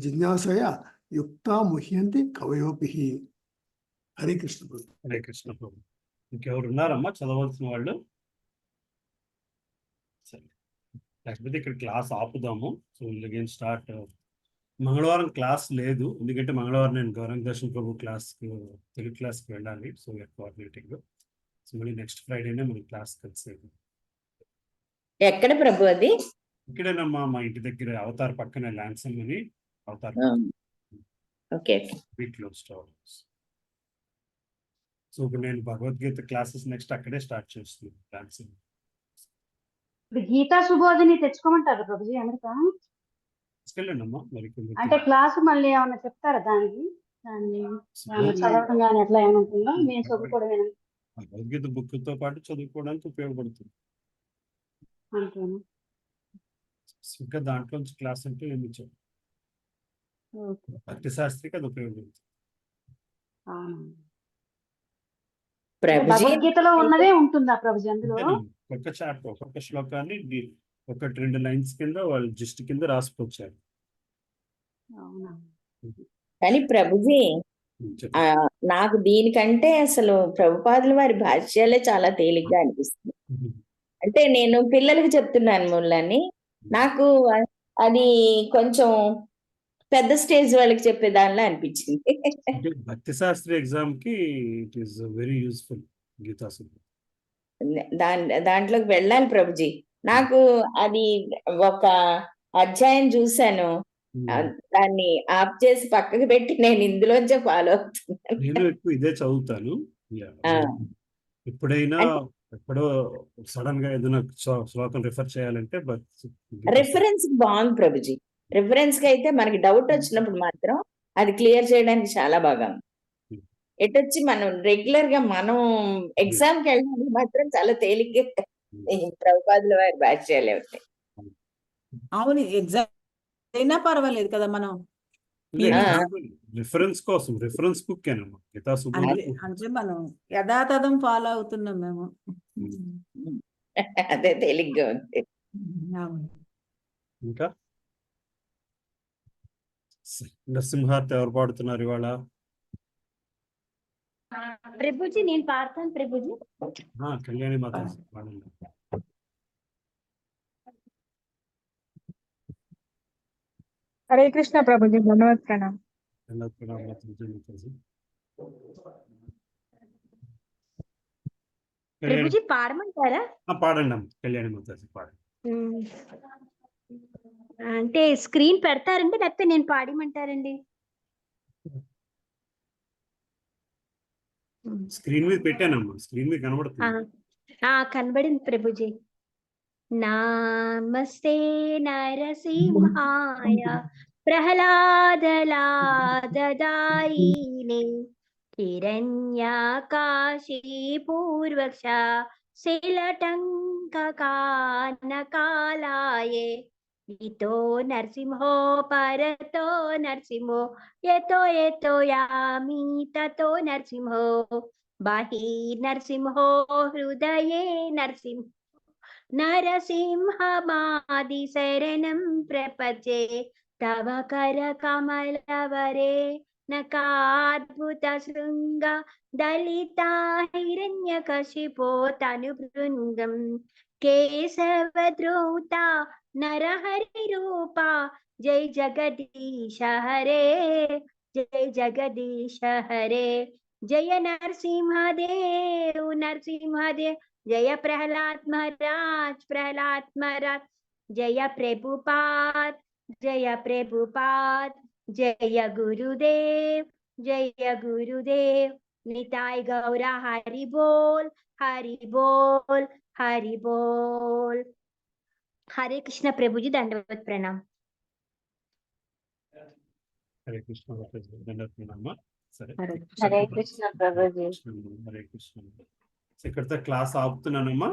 జిజ్ఞాసయ యుక్తా ముహ్యంతి కవయోపి. హరే కృష్ణ ప్రభు. హరే కృష్ణ ప్రభు. ఇంకెవరు ఉన్నారమ్మా చదవాల్సిన వాళ్ళు? సరే, లేకపోతే ఇక్కడ క్లాస్ ఆపుదాము. So again start. మంగళవారం క్లాస్ లేదు, ఎందుకంటే మంగళవారం నేను గౌరంగ దర్శన్ ప్రభు తెలుగు క్లాస్కి వెళ్ళాలి. So coordinating. సో మళ్ళీ నెక్స్ట్ ఫ్రైడేనే మన క్లాస్ కలిసేది. ఎక్కడ ప్రభు అది? ఇక్కడేనమ్మా, మా ఇంటి దగ్గర అవతార్ పక్కన ల్యాన్సమ్ అని అవతార్. ఓకే. సో ఇప్పుడు నేను భగవద్గీత క్లాసెస్ నెక్స్ట్ అక్కడే స్టార్ట్ చేస్తున్నాను ల్యాన్సమ్. ఇప్పుడు గీతా సుబోధిని తెచ్చుకోమంటారు ప్రభుజీ అమెరికా? తీసుకెళ్ళండమ్మా. మరి అంటే క్లాసు మళ్ళీ ఏమన్నా చెప్తారా దాన్ని చదవడం కానీ ఎట్లా ఏమైనా ఉంటుందా? మేము చదువుకోవడమేనా? భగవద్గీత బుక్ తో పాటు చదువుకోవడానికి ఉపయోగపడుతుంది. అంతేనా? ఇంకా దాంట్లోంచి క్లాస్ అంటే ఏమి ఇచ్చారు, భక్తి శాస్త్రికి అది ఉపయోగపడుతుంది. భగవద్గీతలో ఉన్నదే ఉంటుందా ప్రభుజీ అందులో? ఒక్కొక్క చాప్టర్ ఒక్కొక్క శ్లోకాన్ని ఒకటి 2 లైన్స్ కింద వాళ్ళు జిస్ట్ కింద రాసుకొచ్చారు. కానీ ప్రభుజీ నాకు దీనికంటే అసలు ప్రభుపాదుల వారి భాష్యాలే చాలా తేలిగ్గా అనిపిస్తుంది. అంటే నేను పిల్లలకి చెప్తున్నాను ముళ్ళని, నాకు అది కొంచెం పెద్ద స్టేజ్ వాళ్ళకి చెప్పేదానిలా అనిపించింది. భక్తి శాస్త్రి ఎగ్జామ్ కి it is very useful Gita Subodhi. దాంట్లోకి వెళ్ళాలి ప్రభుజీ. నాకు అది ఒక అధ్యాయం చూశాను, దాన్ని ఆఫ్ చేసి పక్కకి పెట్టి నేను ఇందులోంచే ఫాలో అవుతున్నాను. నేను ఎక్కువ ఇదే చదువుతాను. ఎప్పుడైనా ఎక్కడో సడన్ గా ఏదైనా శ్లోకం రిఫర్ చేయాలంటే రిఫరెన్స్ బాగుంది ప్రభుజీ. రిఫరెన్స్ కి అయితే మనకి డౌట్ వచ్చినప్పుడు మాత్రం అది క్లియర్ చేయడానికి చాలా బాగా ఉంది. ఎటొచ్చి మనం రెగ్యులర్ గా మనం ఎగ్జామ్ కి వెళ్ళడానికి మాత్రం చాలా తేలిగ్గా ప్రభుపాదుల వారి భాష్యాలే ఉంటాయి. అవును, ఎగ్జామ్ అయినా పర్వాలేదు కదా మనం రిఫరెన్స్ కోసం రిఫరెన్స్ బుక్ గీతా సుబ్బోధ్ అంటే మనం యథాతథం ఫాలో అవుతున్నాం మేము. అదే తేలిగ్గా ఉంది. అవును. ఇంకా నరసింహార్తి ఎవరు పాడుతున్నారు ఇవాళ? ప్రభుజీ నేను పాడతాను ప్రభుజీ. కళ్యాణి మాత పాడండి. హరే కృష్ణ ప్రభుజీ, ధన్యవాద ప్రణామ్. ప్రభుజీ పాడమంటారా? పాడండి అమ్మ, కళ్యాణి మాతాజీ పాడండి. అంటే స్క్రీన్ పెడతారండి లేకపోతే నేను పాడమంటారండి? స్క్రీన్ మీద పెట్టానమ్మా, స్క్రీన్ మీద కనబడుతుంది. కనబడింది ప్రభుజీ. నమస్తే నరసింహాయ ప్రహ్లాదలాదదాయినే హిరణ్యాకాశీ పూర్వక్ష శిలటంకకానకాలాయే ఇతో నరసింహో పరతో నరసింహో యతో యతో యామి తతో నరసింహో బాహి నరసింహో హృదయే నరసింహ నరసింహమాది శరణం ప్రపంచే తవ కర కమలవరే నకాద్భుత శృంగ దళిత హిరణ్యకశిపో తను బృందం కేశవద్రౌత నరహరి రూప జై జగదీశ హరే జై జగదీశ హరే జయ నరసింహదేవ్ నరసింహదేవ్ జయ ప్రహ్లాద్ మహారాజ్ జయ ప్రభుపాద్ జయ గురుదేవ్ నితాయ్ గౌర హరి బోల్ హరి బోల్ హరి బోల్. హరే కృష్ణ ప్రభుజీ, దండవత్ ప్రణామ్. హరే కృష్ణ దండవత్ ప్రణామ. సరే, హరే కృష్ణ ప్రభుజీ. హరే కృష్ణ. ఇక్కడితో క్లాస్ ఆపుతున్నానమ్మా,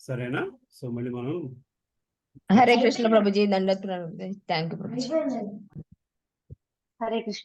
సరేనా? సో మళ్ళీ మనం హరే కృష్ణ ప్రభుజీ, దండవత్ ప్రణామ్. Thank you Prabhuji. హరే కృష్ణ.